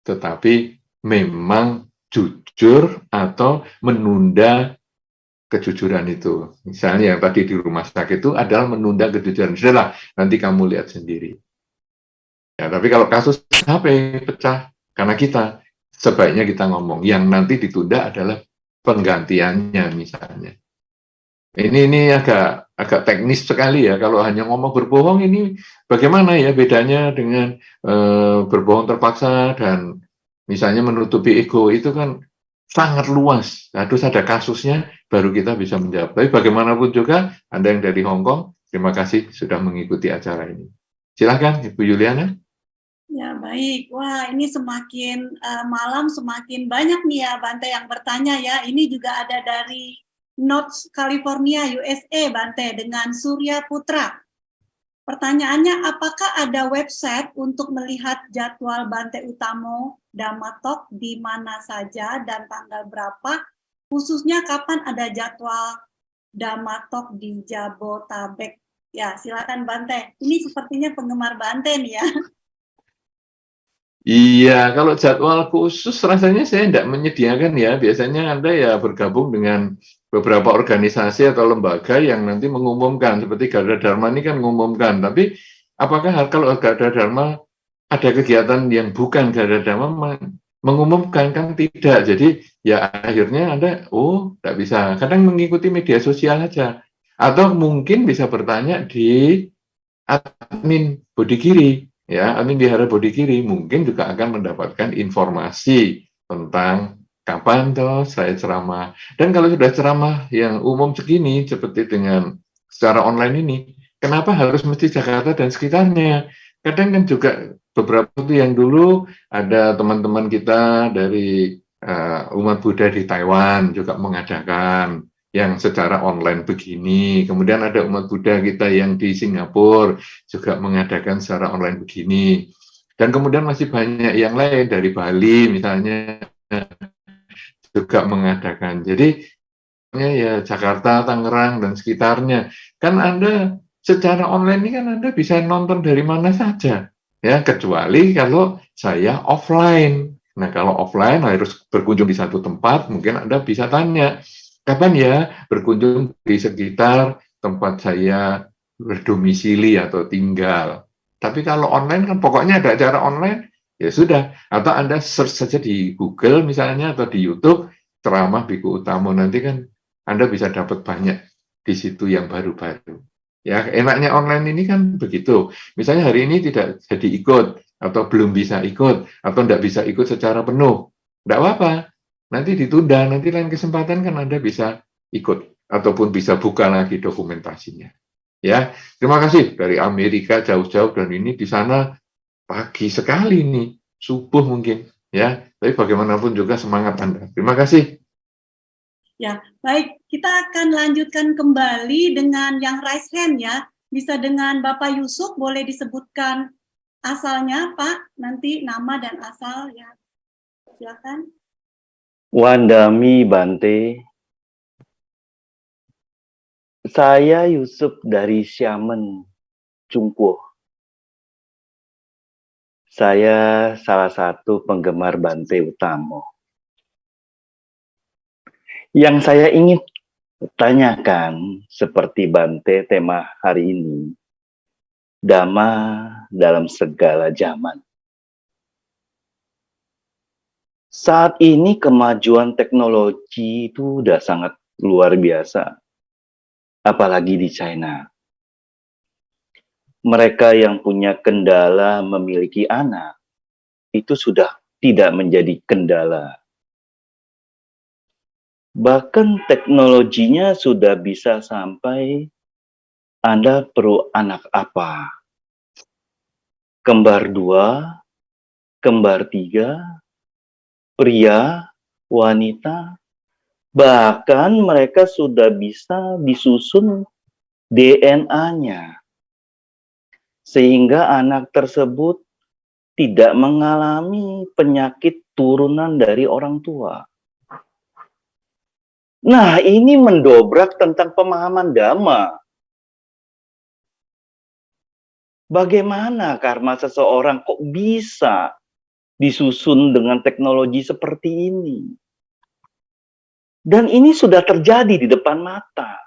tetapi memang jujur atau menunda kejujuran itu. Misalnya yang tadi di rumah sakit itu adalah menunda kejujuran. Sudahlah, nanti kamu lihat sendiri. Ya, tapi kalau kasus HP pecah karena kita, sebaiknya kita ngomong. Yang nanti ditunda adalah penggantiannya misalnya. Ini agak teknis sekali ya, kalau hanya ngomong berbohong ini bagaimana ya bedanya dengan berbohong terpaksa dan misalnya menutupi ego, itu kan sangat luas, harus ada kasusnya baru kita bisa menjawab. Tapi bagaimanapun juga, Anda yang dari Hong Kong, terima kasih sudah mengikuti acara ini. Silakan Ibu Yuliana. Ya, baik. Wah, ini semakin malam semakin banyak nih ya Bante yang bertanya ya. Ini juga ada dari North California, USA, Bante, dengan Surya Putra. Pertanyaannya, apakah ada website untuk melihat jadwal Bante Utamo Dhamma Talk di mana saja dan tanggal berapa, khususnya kapan ada jadwal Dhamma Talk di Jabotabek? Ya, silakan Bante. Ini sepertinya penggemar Bante nih ya. Iya, kalau jadwal khusus rasanya saya tidak menyediakan ya. Biasanya Anda ya bergabung dengan beberapa organisasi atau lembaga yang nanti mengumumkan. Seperti Garda Dharma ini kan mengumumkan. Tapi apakah kalau Garda Dharma ada kegiatan yang bukan Garda Dharma mengumumkan? Kan tidak. Jadi ya akhirnya Anda, tidak bisa. Kadang mengikuti media sosial aja. Atau mungkin bisa bertanya di admin Bodhigiri. Ya, admin Wihara Bodhigiri mungkin juga akan mendapatkan informasi tentang kapan toh saya ceramah. Dan kalau sudah ceramah yang umum segini, seperti dengan secara online ini, kenapa harus mesti Jakarta dan sekitarnya? Kadang kan juga beberapa itu yang dulu ada teman-teman kita dari umat Buddha di Taiwan juga mengadakan yang secara online begini. Kemudian ada umat Buddha kita yang di Singapura juga mengadakan secara online begini. Dan kemudian masih banyak yang lain dari Bali misalnya juga mengadakan. Jadi ya Jakarta, Tangerang dan sekitarnya. Kan Anda secara online ini kan Anda bisa nonton dari mana saja. Ya, kecuali kalau saya offline. Nah, kalau offline harus berkunjung di satu tempat, mungkin Anda bisa tanya, kapan ya berkunjung di sekitar tempat saya berdomisili atau tinggal. Tapi kalau online kan pokoknya ada acara online, ya sudah. Atau Anda search saja di Google misalnya atau di YouTube, ceramah Biku Utamo, nanti kan Anda bisa dapat banyak di situ yang baru-baru. Ya, enaknya online ini kan begitu. Misalnya hari ini tidak jadi ikut, atau belum bisa ikut, atau tidak bisa ikut secara penuh. Tidak apa-apa, nanti ditunda, nanti lain kesempatan kan Anda bisa ikut, ataupun bisa buka lagi dokumentasinya. Ya, terima kasih dari Amerika jauh-jauh, dan ini di sana pagi sekali nih, subuh mungkin. Ya, tapi bagaimanapun juga semangat Anda. Terima kasih. Ya, baik. Kita akan lanjutkan kembali dengan yang raise hand ya. Bisa dengan Bapak Yusuf, boleh disebutkan asalnya, Pak. Nanti nama dan asal ya. Silakan. Wandami Bante. Saya Yusuf dari Xiamen, Chungpo. Saya salah satu penggemar Bante Utamo. Yang saya ingin tanyakan, seperti Bante tema hari ini, Dhamma dalam segala zaman. Saat ini kemajuan teknologi itu udah sangat luar biasa, apalagi di China. Mereka yang punya kendala memiliki anak, itu sudah tidak menjadi kendala. Bahkan teknologinya sudah bisa sampai Anda perlu anak apa? Kembar 2, kembar 3, pria, wanita, bahkan mereka sudah bisa disusun DNA-nya. Sehingga anak tersebut tidak mengalami penyakit turunan dari orang tua. Nah, ini mendobrak tentang pemahaman Dhamma. Bagaimana karma seseorang kok bisa disusun dengan teknologi seperti ini? Dan ini sudah terjadi di depan mata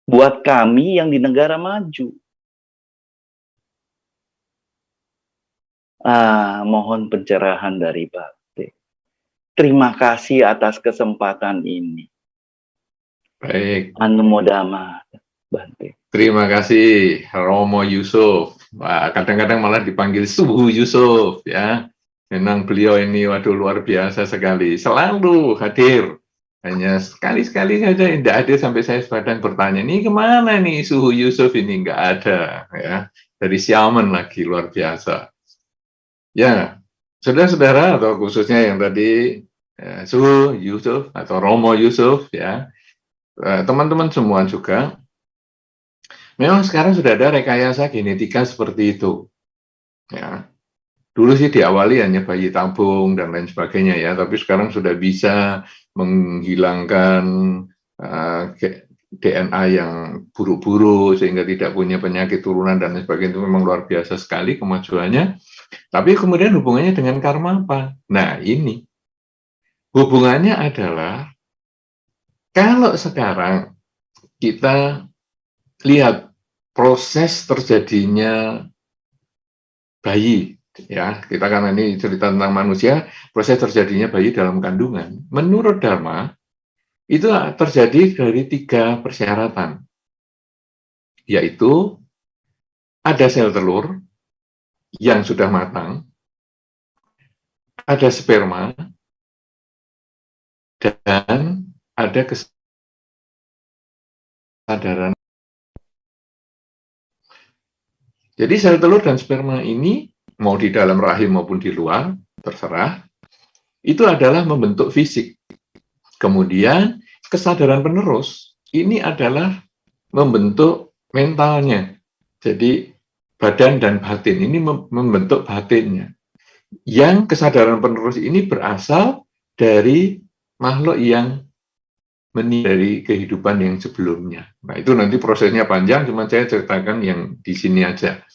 buat kami yang di negara maju. Mohon pencerahan dari Bante. Terima kasih atas kesempatan ini. Baik. Anumodama, Bante. Terima kasih Romo Yusuf. Wah, kadang-kadang malah dipanggil Suhu Yusuf ya. Memang beliau ini waduh luar biasa sekali. Selalu hadir. Hanya sekali-sekali saja tidak hadir sampai saya sepadang bertanya, ini kemana nih Suhu Yusuf ini? Nggak ada ya. Dari Xiamen lagi luar biasa. Ya, saudara-saudara atau khususnya yang tadi Suhu Yusuf atau Romo Yusuf ya. Teman-teman semua juga. Memang sekarang sudah ada rekayasa genetika seperti itu. Ya. Dulu sih diawali hanya bayi tabung dan lain sebagainya ya, tapi sekarang sudah bisa menghilangkan DNA yang buruk-buruk sehingga tidak punya penyakit turunan dan lain sebagainya. Itu memang luar biasa sekali kemajuannya. Tapi kemudian hubungannya dengan karma apa? Nah, ini hubungannya adalah kalau sekarang kita lihat proses terjadinya bayi, ya kita karena ini cerita tentang manusia, proses terjadinya bayi dalam kandungan. Menurut Dharma itu terjadi dari 3 persyaratan, yaitu ada sel telur yang sudah matang, ada sperma, dan ada kesadaran. Jadi sel telur dan sperma ini, mau di dalam rahim maupun di luar, terserah, itu adalah membentuk fisik. Kemudian kesadaran penerus, ini adalah membentuk mentalnya. Jadi badan dan batin, ini membentuk batinnya. Yang kesadaran penerus ini berasal dari makhluk yang dari kehidupan yang sebelumnya. Nah, itu nanti prosesnya panjang, cuma saya ceritakan yang di sini aja.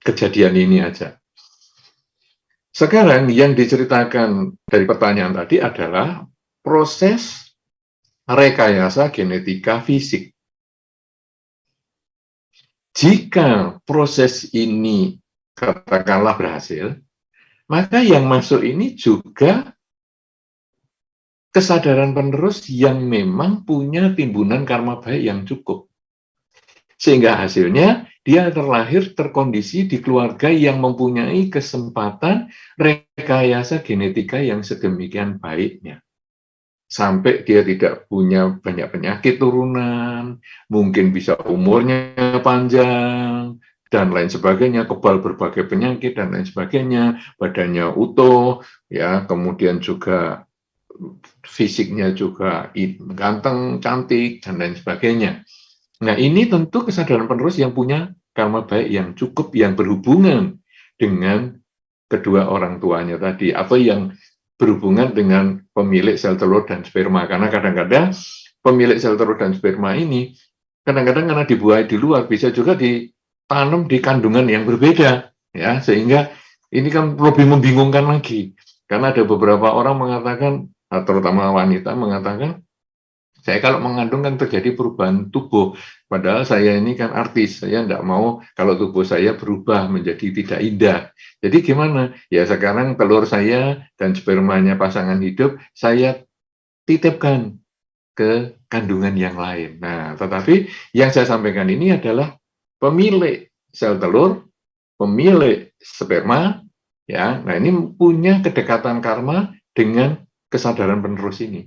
Kejadian ini aja. Sekarang yang diceritakan dari pertanyaan tadi adalah proses rekayasa genetika fisik. Jika proses ini katakanlah berhasil, maka yang masuk ini juga kesadaran penerus yang memang punya timbunan karma baik yang cukup. Sehingga hasilnya dia terlahir terkondisi di keluarga yang mempunyai kesempatan rekayasa genetika yang sedemikian baiknya. Sampai dia tidak punya banyak penyakit turunan, mungkin bisa umurnya panjang, dan lain sebagainya, kebal berbagai penyakit dan lain sebagainya, badannya utuh, ya, kemudian juga fisiknya juga ganteng, cantik, dan lain sebagainya. Nah, ini tentu kesadaran penerus yang punya karma baik yang cukup, yang berhubungan dengan kedua orang tuanya tadi, atau yang berhubungan dengan pemilik sel telur dan sperma. Karena kadang-kadang pemilik sel telur dan sperma ini, kadang-kadang karena dibuai di luar, bisa juga ditanam di kandungan yang berbeda, ya, sehingga ini kan lebih membingungkan lagi. Karena ada beberapa orang mengatakan, terutama wanita mengatakan, saya kalau mengandung kan terjadi perubahan tubuh, padahal saya ini kan artis, saya tidak mau kalau tubuh saya berubah menjadi tidak indah. Jadi gimana? Ya sekarang telur saya dan spermanya pasangan hidup, saya titipkan ke kandungan yang lain. Nah, tetapi yang saya sampaikan ini adalah pemilik sel telur, pemilik sperma, ya. Nah, ini punya kedekatan karma dengan kesadaran penerus ini.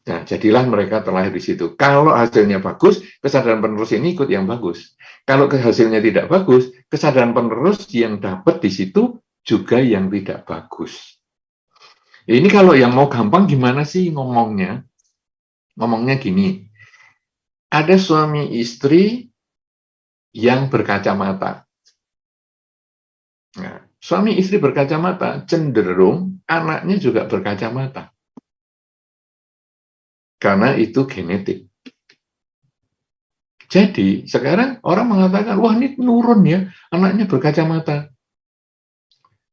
Nah, jadilah mereka terlahir di situ. Kalau hasilnya bagus, kesadaran penerus ini ikut yang bagus. Kalau hasilnya tidak bagus, kesadaran penerus yang dapat di situ juga yang tidak bagus. Ini kalau yang mau gampang gimana sih ngomongnya? Ngomongnya gini, ada suami istri yang berkacamata. Nah, suami istri berkacamata cenderung anaknya juga berkacamata. Karena itu genetik. Jadi, sekarang orang mengatakan, wah ini nurun ya, anaknya berkacamata.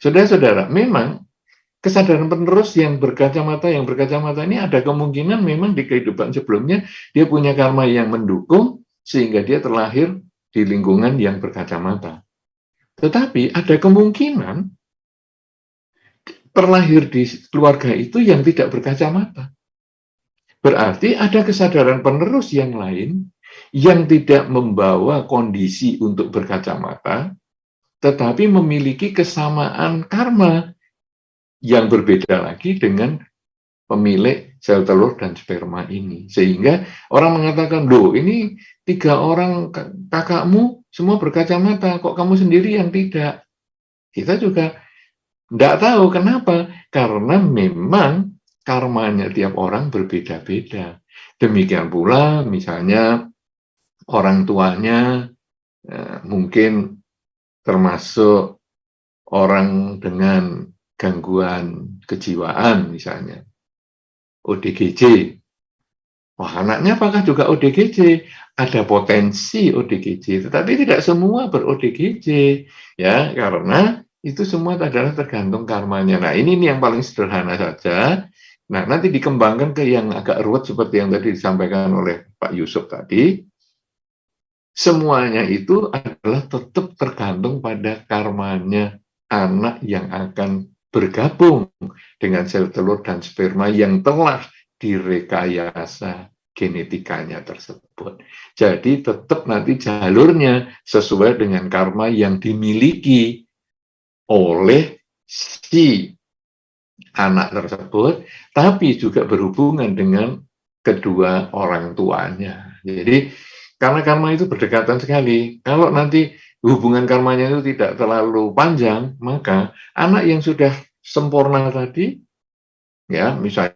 Saudara-saudara, memang kesadaran penerus yang berkacamata ini ada kemungkinan memang di kehidupan sebelumnya dia punya karma yang mendukung sehingga dia terlahir di lingkungan yang berkacamata. Tetapi ada kemungkinan terlahir di keluarga itu yang tidak berkacamata. Berarti ada kesadaran penerus yang lain yang tidak membawa kondisi untuk berkacamata, tetapi memiliki kesamaan karma yang berbeda lagi dengan pemilik sel telur dan sperma ini. Sehingga orang mengatakan, loh ini 3 orang kakakmu semua berkacamata, kok kamu sendiri yang tidak? Kita juga tidak tahu kenapa, karena memang karmanya tiap orang berbeda-beda. Demikian pula misalnya orang tuanya mungkin termasuk orang dengan gangguan kejiwaan misalnya, ODGJ. Wah, anaknya apakah juga ODGJ? Ada potensi ODGJ, tetapi tidak semua ber-ODGJ, ya, karena itu semua adalah tergantung karmanya. Nah, ini yang paling sederhana saja. Nah, nanti dikembangkan ke yang agak ruwet seperti yang tadi disampaikan oleh Pak Yusuf tadi. Semuanya itu adalah tetap tergantung pada karmanya anak yang akan bergabung dengan sel telur dan sperma yang telah direkayasa genetikanya tersebut. Jadi tetap nanti jalurnya sesuai dengan karma yang dimiliki oleh si anak tersebut, tapi juga berhubungan dengan kedua orang tuanya. Jadi karena karma itu berdekatan sekali. Kalau nanti hubungan karmanya itu tidak terlalu panjang, maka anak yang sudah sempurna tadi, ya misalnya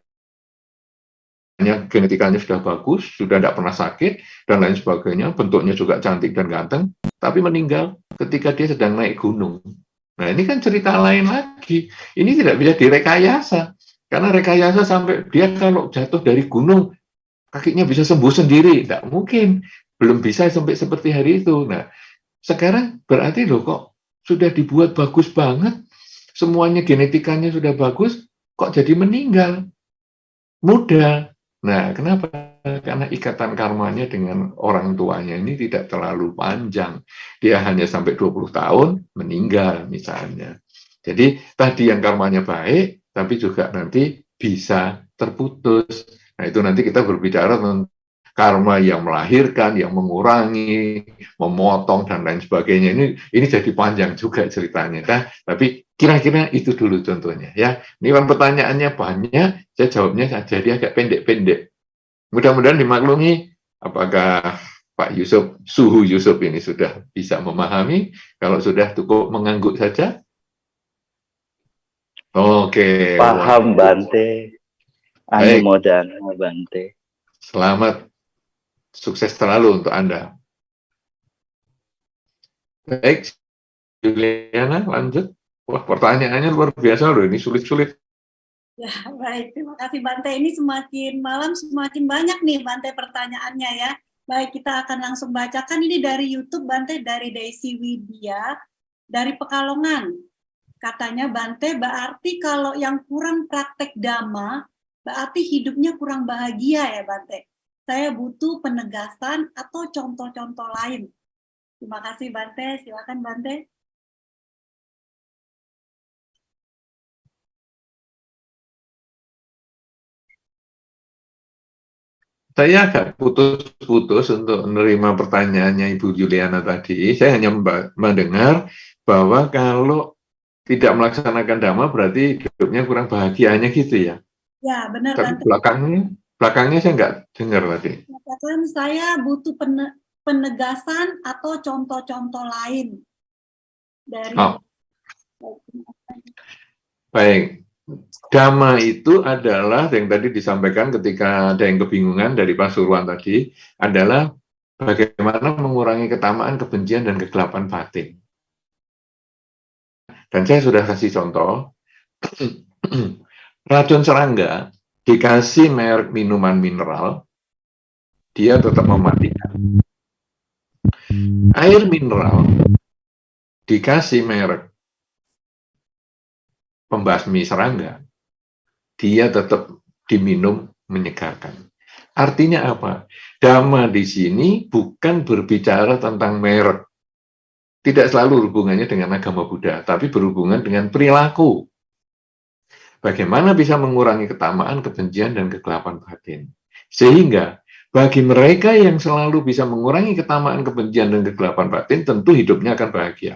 genetikanya sudah bagus, sudah tidak pernah sakit, dan lain sebagainya, bentuknya juga cantik dan ganteng, tapi meninggal ketika dia sedang naik gunung. Nah, ini kan cerita lain lagi. Ini tidak bisa direkayasa. Karena rekayasa sampai dia kalau jatuh dari gunung, kakinya bisa sembuh sendiri. Tidak mungkin. Belum bisa sampai seperti hari itu. Nah, sekarang berarti loh kok sudah dibuat bagus banget. Semuanya genetikanya sudah bagus, kok jadi meninggal? Mudah. Nah, kenapa? Karena ikatan karmanya dengan orang tuanya ini tidak terlalu panjang. Dia hanya sampai 20 tahun, meninggal misalnya. Jadi tadi yang karmanya baik, tapi juga nanti bisa terputus. Nah, itu nanti kita berbicara tentang karma yang melahirkan, yang mengurangi, memotong, dan lain sebagainya. Ini jadi panjang juga ceritanya. Nah, tapi kira-kira itu dulu contohnya. Ya, ini kan pertanyaannya banyak, saya jawabnya jadi agak pendek-pendek. Mudah-mudahan dimaklumi apakah Pak Yusuf, Suhu Yusuf ini sudah bisa memahami. Kalau sudah cukup mengangguk saja. Oke. Paham, Bante. Anumodana, Bante. Selamat. Sukses selalu untuk Anda. Baik, Juliana, lanjut. Wah, pertanyaannya luar biasa loh, ini sulit-sulit. Ya, baik. Terima kasih, Bante. Ini semakin malam semakin banyak nih, Bante, pertanyaannya ya. Baik, kita akan langsung bacakan ini dari YouTube, Bante, dari Daisy Widya, dari Pekalongan. Katanya, Bante, berarti kalau yang kurang praktek Dhamma, berarti hidupnya kurang bahagia ya, Bante. Saya butuh penegasan atau contoh-contoh lain. Terima kasih, Bante. Silakan, Bante. Saya agak putus-putus untuk menerima pertanyaannya Ibu Juliana tadi. Saya hanya mendengar bahwa kalau tidak melaksanakan Dhamma berarti hidupnya kurang bahagianya gitu ya. Ya, benar. Tapi Bante. belakangnya saya nggak dengar tadi. Katakan saya butuh penegasan atau contoh-contoh lain dari. Baik. Dhamma itu adalah yang tadi disampaikan ketika ada yang kebingungan dari Pasuruan tadi, adalah bagaimana mengurangi ketamaan, kebencian, dan kegelapan batin. Dan saya sudah kasih contoh, racun serangga dikasih merek minuman mineral, dia tetap mematikan. Air mineral dikasih merek pembasmi serangga, dia tetap diminum menyegarkan. Artinya apa? Dhamma di sini bukan berbicara tentang merek. Tidak selalu hubungannya dengan agama Buddha, tapi berhubungan dengan perilaku. Bagaimana bisa mengurangi ketamaan, kebencian, dan kegelapan batin. Sehingga bagi mereka yang selalu bisa mengurangi ketamaan, kebencian, dan kegelapan batin, tentu hidupnya akan bahagia.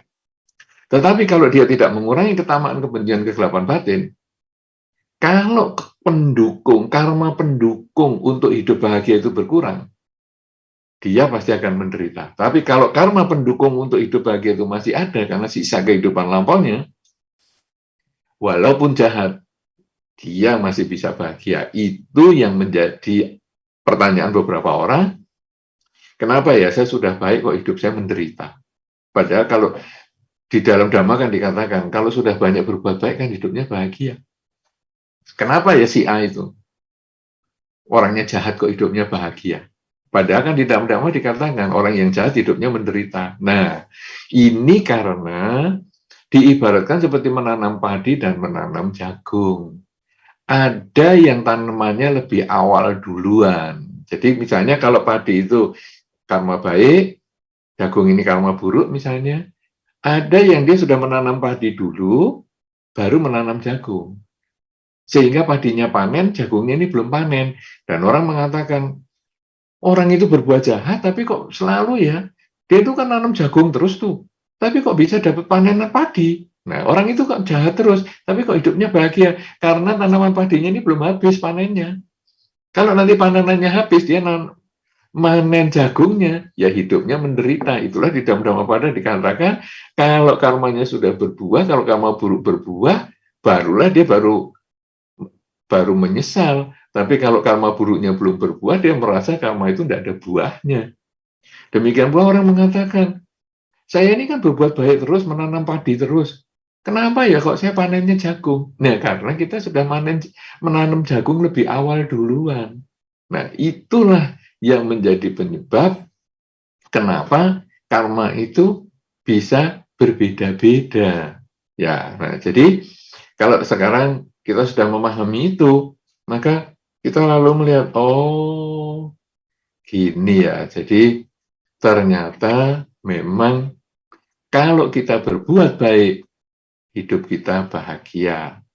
Tetapi kalau dia tidak mengurangi ketamaan, kebencian, kegelapan batin, kalau karma pendukung untuk hidup bahagia itu berkurang, dia pasti akan menderita. Tapi kalau karma pendukung untuk hidup bahagia itu masih ada karena sisa kehidupan lampaunya, walaupun jahat, dia masih bisa bahagia. Itu yang menjadi pertanyaan beberapa orang, kenapa ya saya sudah baik kok hidup saya menderita? Padahal kalau di dalam Dhamma kan dikatakan, kalau sudah banyak berbuat baik kan hidupnya bahagia. Kenapa ya si A itu? Orangnya jahat kok hidupnya bahagia. Padahal kan di dalam Dhamma dikatakan, orang yang jahat hidupnya menderita. Nah, ini karena diibaratkan seperti menanam padi dan menanam jagung. Ada yang tanamannya lebih awal duluan. Jadi misalnya kalau padi itu karma baik, jagung ini karma buruk misalnya, ada yang dia sudah menanam padi dulu, baru menanam jagung. Sehingga padinya panen, jagungnya ini belum panen. Dan orang mengatakan, orang itu berbuat jahat, tapi kok selalu ya, dia itu kan nanam jagung terus tuh. Tapi kok bisa dapat panen padi? Nah, orang itu kok jahat terus, tapi kok hidupnya bahagia? Karena tanaman padinya ini belum habis panennya. Kalau nanti panenannya habis, dia manen jagungnya, ya hidupnya menderita. Itulah di dalam Dhammapada dikatakan, kalau karmanya sudah berbuah, kalau karma buruk berbuah, barulah dia baru menyesal. Tapi kalau karma buruknya belum berbuah, dia merasa karma itu tidak ada buahnya. Demikian pula orang mengatakan, saya ini kan berbuat baik terus, menanam padi terus. Kenapa ya kok saya panennya jagung? Nah, karena kita sudah menanam jagung lebih awal duluan. Nah, itulah yang menjadi penyebab kenapa karma itu bisa berbeda-beda. Ya, nah, jadi kalau sekarang kita sudah memahami itu, maka kita lalu melihat, oh, gini ya. Jadi ternyata memang kalau kita berbuat baik, hidup kita bahagia.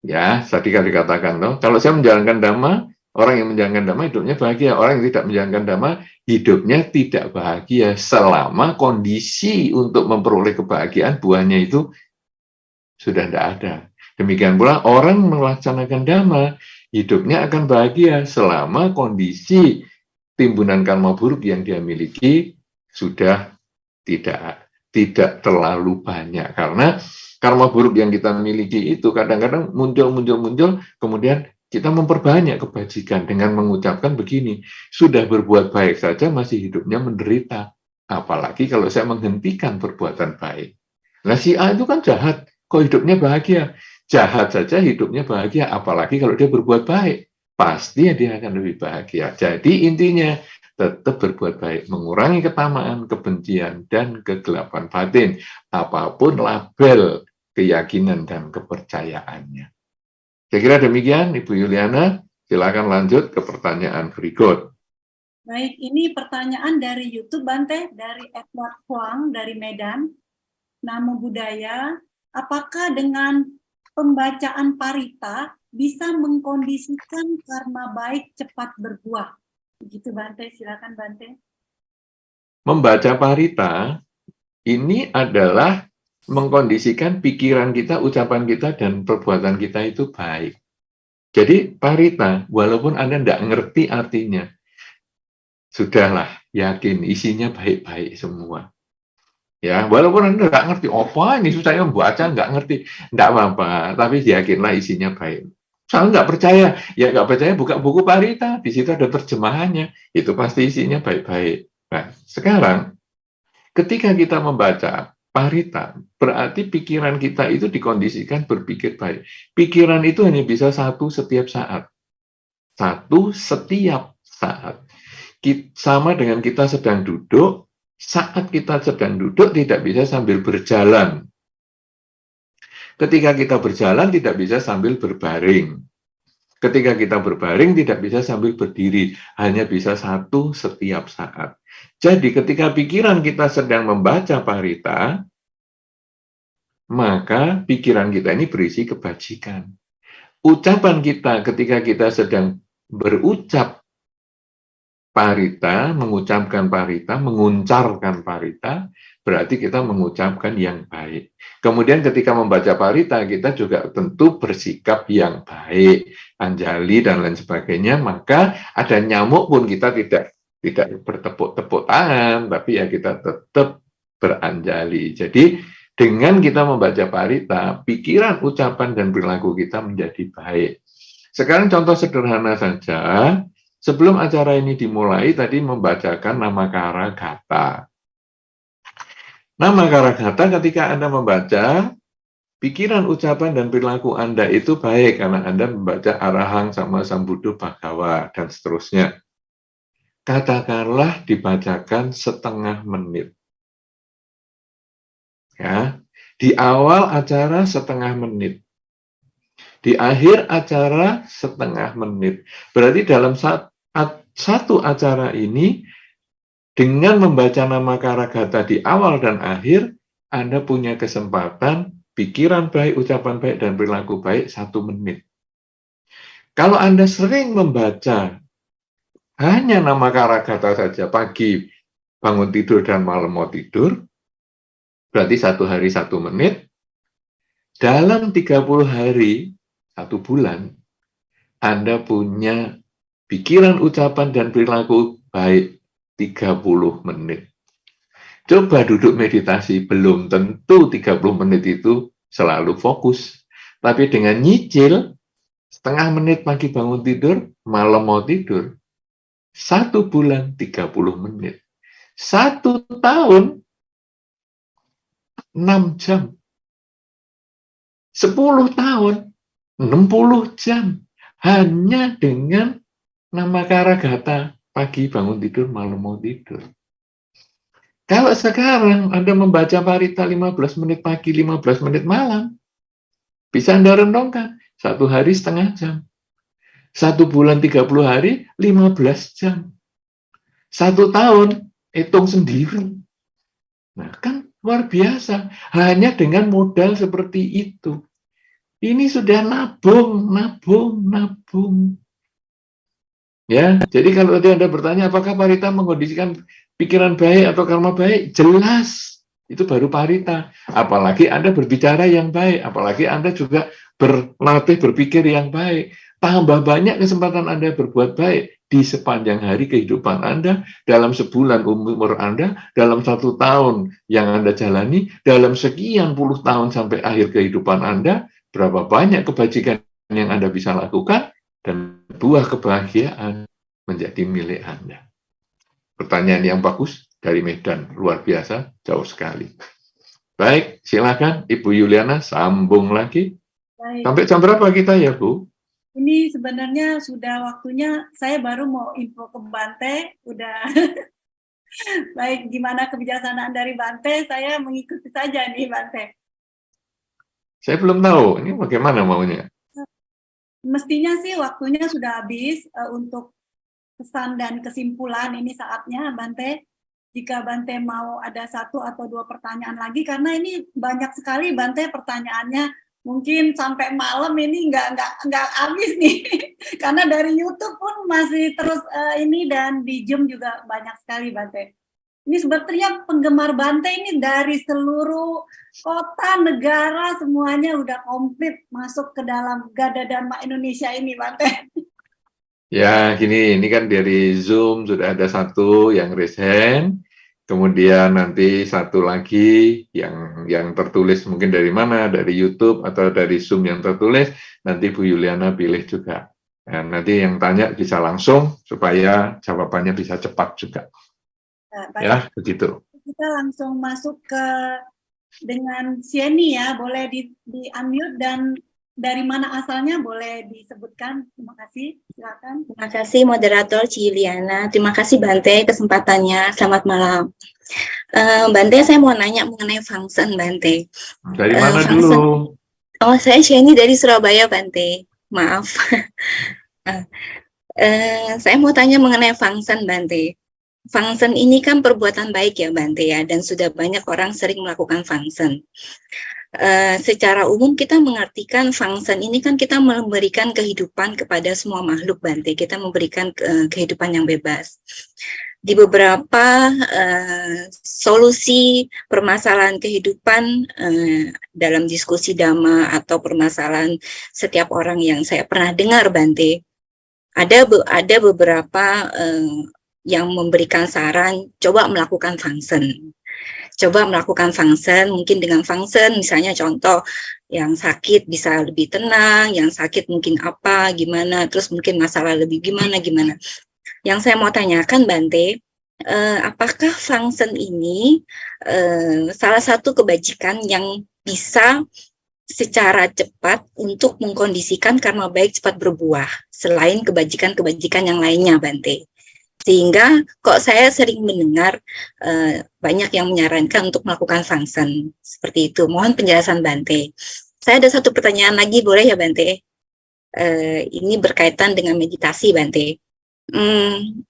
Ya, tadi kan dikatakan loh, kalau saya menjalankan Dhamma, orang yang menjalankan Dhamma hidupnya bahagia. Orang yang tidak menjalankan Dhamma hidupnya tidak bahagia selama kondisi untuk memperoleh kebahagiaan buahnya itu sudah tidak ada. Demikian pula orang melaksanakan Dhamma hidupnya akan bahagia selama kondisi timbunan karma buruk yang dia miliki sudah tidak terlalu banyak. Karena karma buruk yang kita miliki itu kadang-kadang muncul, kemudian kita memperbanyak kebajikan dengan mengucapkan begini, sudah berbuat baik saja masih hidupnya menderita. Apalagi kalau saya menghentikan perbuatan baik. Nah, si A itu kan jahat, kok hidupnya bahagia? Jahat saja hidupnya bahagia, apalagi kalau dia berbuat baik. Pasti dia akan lebih bahagia. Jadi intinya, tetap berbuat baik, mengurangi ketamaan, kebencian, dan kegelapan batin. Apapun label keyakinan dan kepercayaannya. Saya kira demikian, Ibu Yuliana. Silakan lanjut ke pertanyaan berikut. Baik, ini pertanyaan dari YouTube, Bante, dari Edward Huang, dari Medan. Namo Buddhaya, apakah dengan pembacaan parita bisa mengkondisikan karma baik cepat berbuah? Begitu, Bante. Silakan, Bante. Membaca parita ini adalah mengkondisikan pikiran kita, ucapan kita, dan perbuatan kita itu baik. Jadi parita, walaupun Anda tidak ngerti artinya, sudahlah yakin isinya baik-baik semua. Ya, walaupun Anda nggak ngerti, apa ini susahnya membaca, nggak ngerti, nggak apa-apa, tapi yakinlah isinya baik. Saya nggak percaya, ya nggak percaya buka buku parita, di situ ada terjemahannya, itu pasti isinya baik-baik. Nah, sekarang ketika kita membaca parita, berarti pikiran kita itu dikondisikan berpikir baik. Pikiran itu hanya bisa satu setiap saat. Satu setiap saat. Sama dengan kita sedang duduk, saat kita sedang duduk tidak bisa sambil berjalan. Ketika kita berjalan tidak bisa sambil berbaring. Ketika kita berbaring tidak bisa sambil berdiri, hanya bisa satu setiap saat. Jadi ketika pikiran kita sedang membaca parita, maka pikiran kita ini berisi kebajikan. Ucapan kita ketika kita sedang berucap parita, mengucapkan parita, menguncarkan parita, berarti kita mengucapkan yang baik. Kemudian ketika membaca parita, kita juga tentu bersikap yang baik, anjali dan lain sebagainya, maka ada nyamuk pun kita tidak bertepuk-tepuk tangan, tapi ya kita tetap beranjali. Jadi dengan kita membaca parita, pikiran, ucapan, dan perilaku kita menjadi baik. Sekarang contoh sederhana saja. Sebelum acara ini dimulai, tadi membacakan nama Karagata. Nama Karagata ketika Anda membaca, pikiran, ucapan, dan perilaku Anda itu baik, karena Anda membaca Arahang sama Sambuddho Bhagawa, dan seterusnya. Katakanlah dibacakan setengah menit. Ya, di awal acara setengah menit. Di akhir acara setengah menit. Berarti dalam satu acara ini, dengan membaca nama Karagata di awal dan akhir, Anda punya kesempatan pikiran baik, ucapan baik, dan perilaku baik 1 menit. Kalau Anda sering membaca hanya nama Karagata saja, pagi bangun tidur dan malam mau tidur, berarti 1 hari 1 menit. Dalam 30 hari, 1 bulan, Anda punya pikiran, ucapan, dan perilaku baik 30 menit. Coba duduk meditasi, belum tentu 30 menit itu selalu fokus. Tapi dengan nyicil, setengah menit pagi bangun tidur, malam mau tidur, 1 bulan 30 menit. 1 tahun, 6 jam. 10 tahun, 60 jam. Hanya dengan nama Karagata, pagi bangun tidur, malam mau tidur. Kalau sekarang Anda membaca parita 15 menit pagi, 15 menit malam, bisa Anda renungkan, 1 hari setengah jam. 1 bulan 30 hari, 15 jam. 1 tahun, hitung sendiri. Nah, kan luar biasa. Hanya dengan modal seperti itu. Ini sudah nabung. Ya, jadi kalau tadi Anda bertanya apakah parita mengkondisikan pikiran baik atau karma baik, jelas itu baru parita. Apalagi Anda berbicara yang baik, apalagi Anda juga berlatih berpikir yang baik. Tambah banyak kesempatan Anda berbuat baik di sepanjang hari kehidupan Anda, dalam sebulan umur Anda, dalam 1 tahun yang Anda jalani, dalam sekian puluh tahun sampai akhir kehidupan Anda, berapa banyak kebajikan yang Anda bisa lakukan, dan buah kebahagiaan menjadi milik Anda. Pertanyaan yang bagus dari Medan, luar biasa, jauh sekali. Baik, silakan Ibu Yuliana, sambung lagi. Baik. Sampai jam berapa kita ya, Bu? Ini sebenarnya sudah waktunya, saya baru mau info ke Bante, udah. Baik, gimana kebijaksanaan dari Bante, saya mengikuti saja nih Bante. Saya belum tahu, ini bagaimana maunya? Mestinya sih waktunya sudah habis untuk pesan dan kesimpulan, ini saatnya Bante. Jika Bante mau ada 1 atau 2 pertanyaan lagi, karena ini banyak sekali Bante pertanyaannya, mungkin sampai malam ini nggak habis nih, karena dari YouTube pun masih terus ini, dan di Zoom juga banyak sekali Bante. Ini sebetulnya penggemar Bante ini dari seluruh kota, negara, semuanya udah komplit masuk ke dalam Gada Dharma Indonesia ini, Bante. Ya, gini, ini kan dari Zoom sudah ada 1 yang raise hand, kemudian nanti 1 lagi yang tertulis mungkin dari mana, dari YouTube atau dari Zoom yang tertulis, nanti Bu Yuliana pilih juga. Dan nanti yang tanya bisa langsung supaya jawabannya bisa cepat juga. Nah, ya, begitu. Kita langsung masuk ke dengan Sieni ya, boleh di-unmute dan dari mana asalnya boleh disebutkan. Terima kasih, silakan. Terima kasih moderator Ciliana. Terima kasih Bante kesempatannya. Selamat malam. Bante, saya mau nanya mengenai function Bante. Dari mana dulu? Oh, saya Sieni dari Surabaya Bante. Maaf. Saya mau tanya mengenai function Bante. function ini kan perbuatan baik ya Bante ya, dan sudah banyak orang sering melakukan function. Secara umum kita mengartikan function ini kan kita memberikan kehidupan kepada semua makhluk Bante, kita memberikan kehidupan yang bebas. Di beberapa solusi permasalahan kehidupan dalam diskusi Dhamma atau permasalahan setiap orang yang saya pernah dengar Bante, ada beberapa yang memberikan saran coba melakukan function. Coba melakukan function, mungkin dengan function misalnya contoh yang sakit bisa lebih tenang, yang sakit mungkin apa, gimana, terus mungkin masalah lebih gimana. Yang saya mau tanyakan Bante, apakah function ini salah satu kebajikan yang bisa secara cepat untuk mengkondisikan karma baik cepat berbuah, selain kebajikan-kebajikan yang lainnya Bante? Sehingga kok saya sering mendengar banyak yang menyarankan untuk melakukan function seperti itu. Mohon penjelasan Bante. Saya ada satu pertanyaan lagi, boleh ya Bante? Ini berkaitan dengan meditasi Bante.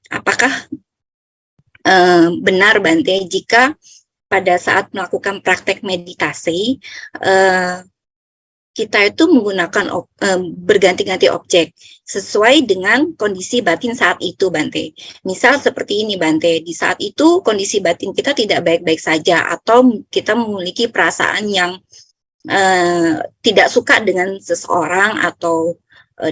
Apakah benar Bante jika pada saat melakukan praktek meditasi kita itu menggunakan berganti-ganti objek sesuai dengan kondisi batin saat itu Bante. Misal seperti ini Bante, di saat itu kondisi batin kita tidak baik-baik saja atau kita memiliki perasaan yang tidak suka dengan seseorang atau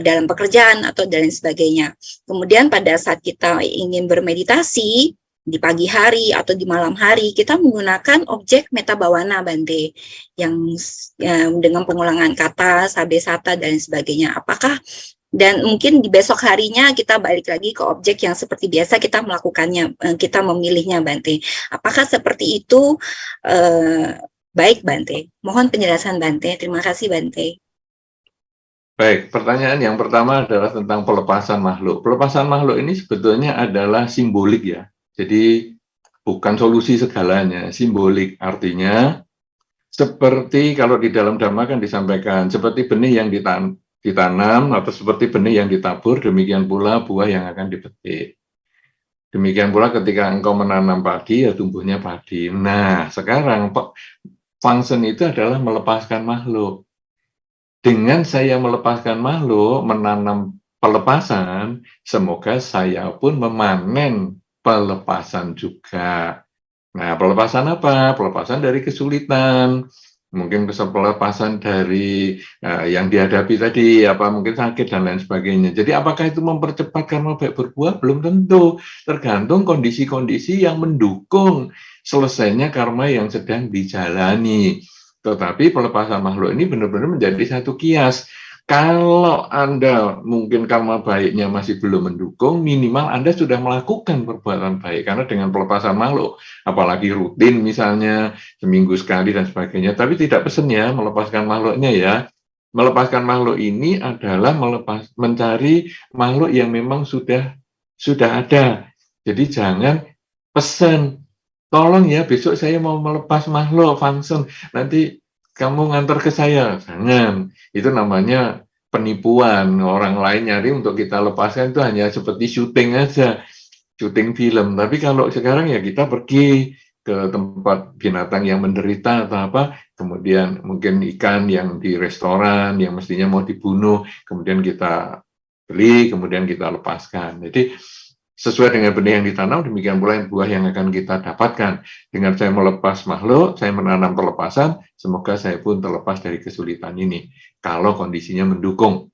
dalam pekerjaan atau dan lain sebagainya. Kemudian pada saat kita ingin bermeditasi di pagi hari atau di malam hari, kita menggunakan objek meta bawana Bante yang dengan pengulangan kata, sabesata dan sebagainya. Apakah dan mungkin di besok harinya kita balik lagi ke objek yang seperti biasa kita melakukannya, kita memilihnya Bante. Apakah seperti itu baik Bante? Mohon penjelasan Bante. Terima kasih Bante. Baik, pertanyaan yang pertama adalah tentang pelepasan makhluk. Pelepasan makhluk ini sebetulnya adalah simbolik ya. Jadi bukan solusi segalanya, simbolik. Artinya seperti kalau di dalam Dhamma kan disampaikan seperti benih yang ditanam atau seperti benih yang ditabur, demikian pula buah yang akan dipetik. Demikian pula ketika engkau menanam padi, ya tumbuhnya padi. Nah, sekarang function itu adalah melepaskan makhluk. Dengan saya melepaskan makhluk, menanam pelepasan, semoga saya pun memanen pelepasan juga. Nah, pelepasan apa? Pelepasan dari kesulitan, mungkin pelepasan dari yang dihadapi tadi, apa mungkin sakit dan lain sebagainya. Jadi apakah itu mempercepat karma baik berbuah? Belum tentu. Tergantung kondisi-kondisi yang mendukung selesainya karma yang sedang dijalani. Tetapi pelepasan makhluk ini benar-benar menjadi satu kias. Kalau Anda mungkin karma baiknya masih belum mendukung, minimal Anda sudah melakukan perbuatan baik. Karena dengan pelepasan makhluk, apalagi rutin misalnya, seminggu sekali dan sebagainya, tapi tidak pesen ya melepaskan makhluknya ya. Melepaskan makhluk ini adalah mencari makhluk yang memang sudah ada. Jadi jangan pesan, tolong ya besok saya mau melepas makhluk, function, nanti kamu ngantar ke saya. Jangan. Itu namanya penipuan. Orang lain nyari untuk kita lepaskan itu hanya seperti syuting aja. Syuting film. Tapi kalau sekarang ya kita pergi ke tempat binatang yang menderita atau apa, kemudian mungkin ikan yang di restoran yang mestinya mau dibunuh, kemudian kita beli, kemudian kita lepaskan. Jadi sesuai dengan benih yang ditanam, demikian pula buah yang akan kita dapatkan. Dengan saya melepas makhluk, saya menanam pelepasan, semoga saya pun terlepas dari kesulitan ini. Kalau kondisinya mendukung.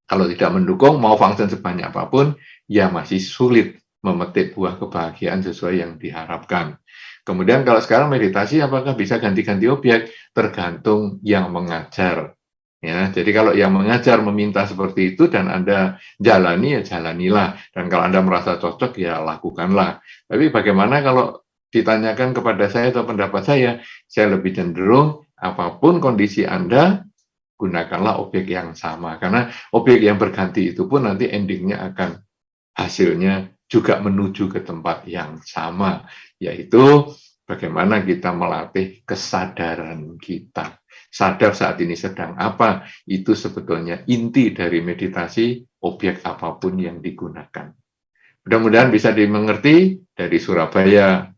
Kalau tidak mendukung, mau function sebanyak apapun, ya masih sulit memetik buah kebahagiaan sesuai yang diharapkan. Kemudian kalau sekarang meditasi, apakah bisa ganti-ganti objek? Tergantung yang mengajar. Ya, jadi kalau yang mengajar meminta seperti itu dan Anda jalani, ya jalanilah. Dan kalau Anda merasa cocok, ya lakukanlah. Tapi bagaimana kalau ditanyakan kepada saya atau pendapat saya lebih cenderung apapun kondisi Anda, gunakanlah objek yang sama. Karena objek yang berganti itu pun nanti endingnya akan hasilnya juga menuju ke tempat yang sama. Yaitu bagaimana kita melatih kesadaran kita. Sadar saat ini sedang apa, itu sebetulnya inti dari meditasi, objek apapun yang digunakan. Mudah-mudahan bisa dimengerti dari Surabaya.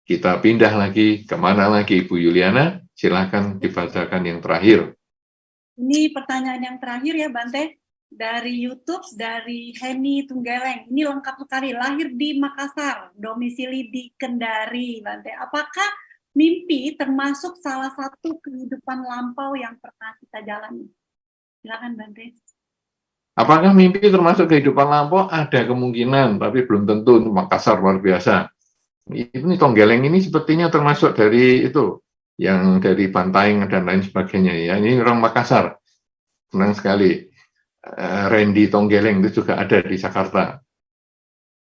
Kita pindah lagi, kemana lagi Ibu Yuliana? Silakan dibacakan yang terakhir. Ini pertanyaan yang terakhir ya Bante, dari YouTube, dari Heni Tunggeleng. Ini lengkap sekali, lahir di Makassar, domisili di Kendari, Bante. Apakah mimpi termasuk salah satu kehidupan lampau yang pernah kita jalani? Silakan Bante. Apakah mimpi termasuk kehidupan lampau? Ada kemungkinan, tapi belum tentu. Makassar luar biasa. Ini Tonggeleng ini sepertinya termasuk dari itu, yang dari Bantaeng dan lain sebagainya ya. Ini orang Makassar, senang sekali. Randy Tonggeleng itu juga ada di Jakarta.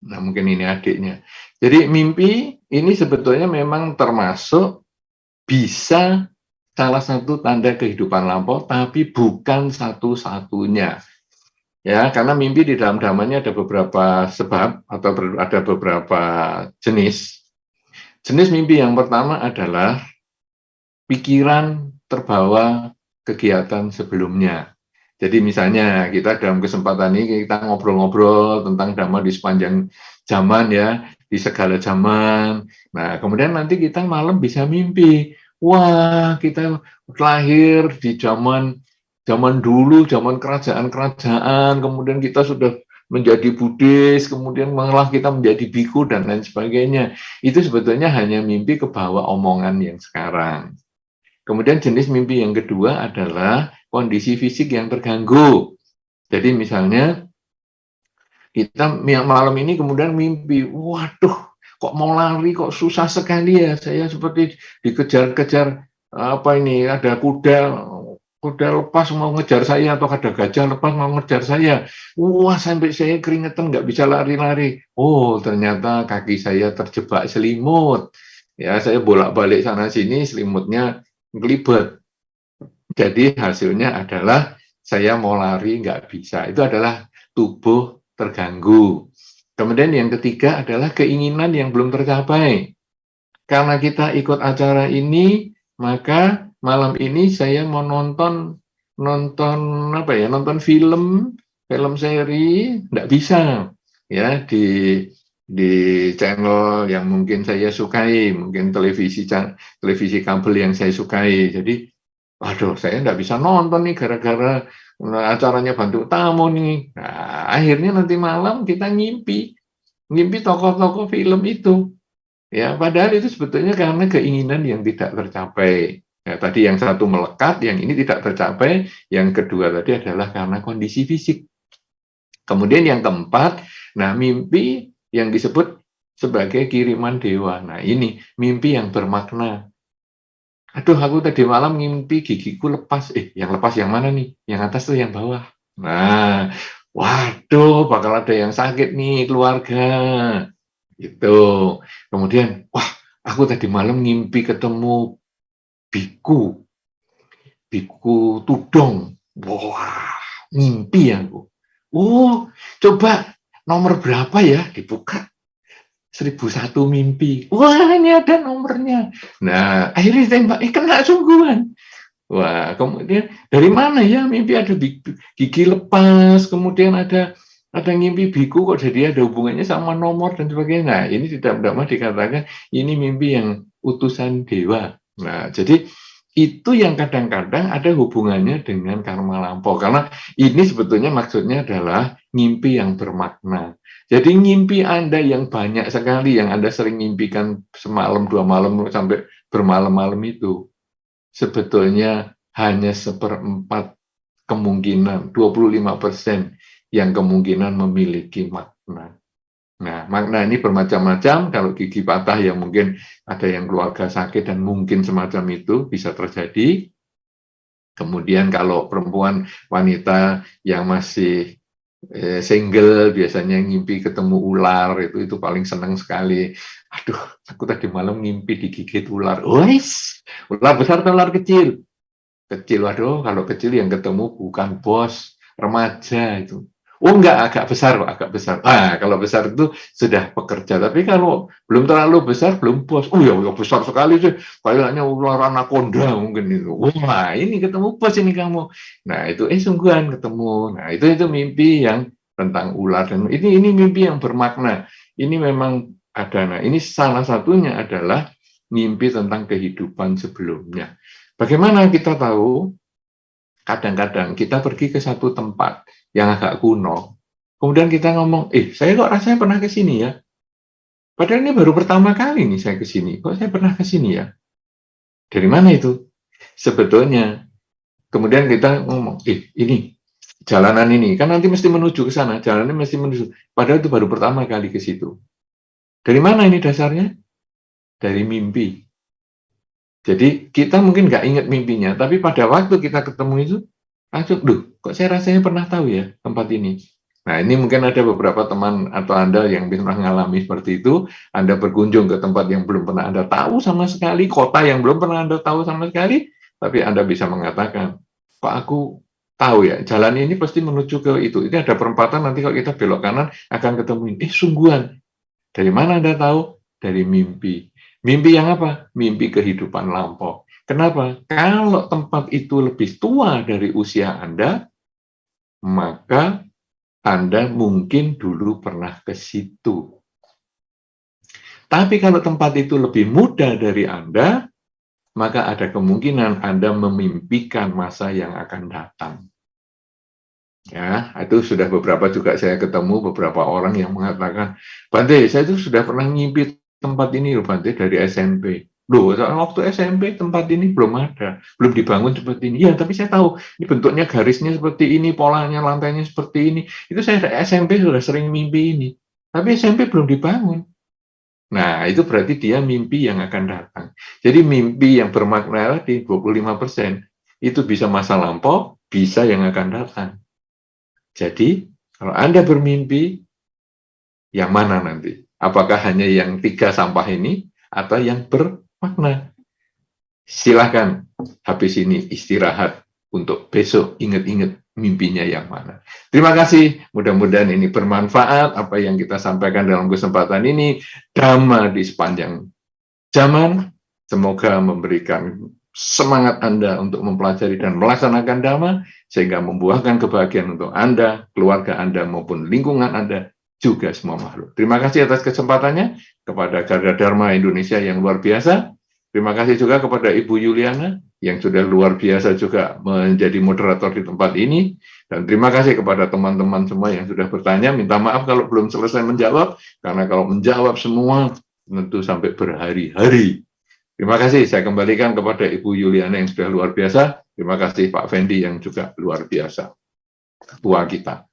Nah mungkin ini adiknya. Jadi mimpi ini sebetulnya memang termasuk bisa salah satu tanda kehidupan lampau, tapi bukan satu-satunya. Ya, karena mimpi di dalam dhamanya ada beberapa sebab atau ada beberapa jenis. Jenis mimpi yang pertama adalah pikiran terbawa kegiatan sebelumnya. Jadi misalnya kita dalam kesempatan ini kita ngobrol-ngobrol tentang dhamma di sepanjang zaman ya, di segala zaman. Nah, kemudian nanti kita malam bisa mimpi. Wah, kita lahir di zaman dulu, zaman kerajaan-kerajaan, kemudian kita sudah menjadi Buddhis, kemudian malah kita menjadi biku dan lain sebagainya. Itu sebetulnya hanya mimpi kebawa omongan yang sekarang. Kemudian jenis mimpi yang kedua adalah kondisi fisik yang terganggu. Jadi misalnya kita malam ini kemudian mimpi, waduh, kok mau lari, kok susah sekali ya, saya seperti dikejar-kejar, apa ini, ada kuda lepas mau ngejar saya, atau ada gajah lepas mau ngejar saya. Wah, sampai saya keringetan, nggak bisa lari-lari. Oh, ternyata kaki saya terjebak selimut. Ya, saya bolak-balik sana-sini, selimutnya ngelibet. Jadi hasilnya adalah saya mau lari nggak bisa. Itu adalah tubuh terganggu. Kemudian yang ketiga adalah keinginan yang belum tercapai. Karena kita ikut acara ini, maka malam ini saya mau nonton film seri, nggak bisa ya di channel yang mungkin saya sukai, mungkin televisi kabel yang saya sukai. Jadi, waduh, saya nggak bisa nonton nih gara-gara acaranya bantu tamu nih. Nah, akhirnya nanti malam kita ngimpi tokoh-tokoh film itu. Ya, padahal itu sebetulnya karena keinginan yang tidak tercapai. Ya, tadi yang satu melekat, yang ini tidak tercapai. Yang kedua tadi adalah karena kondisi fisik. Kemudian yang keempat, nah mimpi yang disebut sebagai kiriman dewa. Nah ini mimpi yang bermakna. Aduh, aku tadi malam ngimpi gigiku lepas. Yang lepas yang mana nih? Yang atas tuh yang bawah. Nah, waduh, bakal ada yang sakit nih keluarga. Gitu. Kemudian, wah, aku tadi malam ngimpi ketemu biku tudong. Wah, mimpi aku. Oh, coba nomor berapa ya? Dibuka. 1001 mimpi. Wah, ini ada nomornya. Nah, akhirnya ditembak. Kena sungguhan. Wah, kemudian dari mana ya mimpi ada gigi lepas, kemudian ada mimpi biku kok jadi ada hubungannya sama nomor dan sebagainya. Nah, ini tidak dikatakan ini mimpi yang utusan dewa. Nah, jadi itu yang kadang-kadang ada hubungannya dengan karma lampau. Karena ini sebetulnya maksudnya adalah mimpi yang bermakna. Jadi mimpi Anda yang banyak sekali, yang Anda sering mimpikan semalam, 2 malam, sampai bermalam-malam itu, sebetulnya hanya 1/4 kemungkinan, 25% yang kemungkinan memiliki makna. Nah, makna ini bermacam-macam. Kalau gigi patah ya mungkin ada yang keluarga sakit dan mungkin semacam itu bisa terjadi. Kemudian kalau perempuan wanita yang masih single biasanya ngimpi ketemu ular, itu paling senang sekali. Aduh, aku tadi malam ngimpi digigit ular. Wes, ular besar atau ular kecil? Kecil, waduh, kalau kecil yang ketemu bukan bos, remaja itu. Oh enggak, agak besar. Ah, kalau besar itu sudah pekerja. Tapi kalau belum terlalu besar, belum bos. Oh ya besar sekali sih. Kayaknya ular anaconda mungkin itu. Wah, ini ketemu bos ini kamu. Nah, itu sungguhan ketemu. Nah, itu mimpi yang tentang ular. Dan ini mimpi yang bermakna. Ini memang ada. Nah, ini salah satunya adalah mimpi tentang kehidupan sebelumnya. Bagaimana kita tahu? Kadang-kadang kita pergi ke satu tempat yang agak kuno, kemudian kita ngomong, saya kok rasanya pernah ke sini ya? Padahal ini baru pertama kali nih saya ke sini, kok saya pernah ke sini ya? Dari mana itu? Sebetulnya, kemudian kita ngomong, ini, jalanan ini, kan nanti mesti menuju ke sana, jalannya mesti menuju, padahal itu baru pertama kali ke situ. Dari mana ini dasarnya? Dari mimpi. Jadi kita mungkin nggak ingat mimpinya, tapi pada waktu kita ketemu itu, langsung, kok saya rasanya pernah tahu ya tempat ini. Nah, ini mungkin ada beberapa teman atau Anda yang pernah mengalami seperti itu, Anda berkunjung ke tempat yang belum pernah Anda tahu sama sekali, kota yang belum pernah Anda tahu sama sekali, tapi Anda bisa mengatakan, kok aku tahu ya, jalan ini pasti menuju ke itu. Ini ada perempatan, nanti kalau kita belok kanan, akan ketemu, sungguhan. Dari mana Anda tahu? Dari mimpi. Mimpi yang apa? Mimpi kehidupan lampau. Kenapa? Kalau tempat itu lebih tua dari usia Anda, maka Anda mungkin dulu pernah ke situ. Tapi kalau tempat itu lebih muda dari Anda, maka ada kemungkinan Anda memimpikan masa yang akan datang. Ya, itu sudah beberapa juga saya ketemu beberapa orang yang mengatakan, Bante, saya itu sudah pernah ngimpi tempat ini loh Bante dari SMP. Loh, waktu SMP tempat ini belum ada, belum dibangun seperti ini. Ya, tapi saya tahu ini bentuknya garisnya seperti ini, polanya lantainya seperti ini. Itu saya SMP sudah sering mimpi ini. Tapi SMP belum dibangun. Nah, itu berarti dia mimpi yang akan datang. Jadi mimpi yang bermakna di 25%, itu bisa masa lampau, bisa yang akan datang. Jadi, kalau Anda bermimpi, yang mana nanti? Apakah hanya yang 3 sampah ini, atau yang bermakna? Silahkan habis ini istirahat untuk besok ingat-ingat mimpinya yang mana. Terima kasih, mudah-mudahan ini bermanfaat apa yang kita sampaikan dalam kesempatan ini. Dhamma di sepanjang zaman, semoga memberikan semangat Anda untuk mempelajari dan melaksanakan Dhamma, sehingga membuahkan kebahagiaan untuk Anda, keluarga Anda, maupun lingkungan Anda, juga semua makhluk. Terima kasih atas kesempatannya kepada Garda Dharma Indonesia yang luar biasa. Terima kasih juga kepada Ibu Yuliana yang sudah luar biasa juga menjadi moderator di tempat ini. Dan terima kasih kepada teman-teman semua yang sudah bertanya. Minta maaf kalau belum selesai menjawab, karena kalau menjawab semua tentu sampai berhari-hari. Terima kasih, saya kembalikan kepada Ibu Yuliana yang sudah luar biasa. Terima kasih Pak Fendi yang juga luar biasa, ketua kita.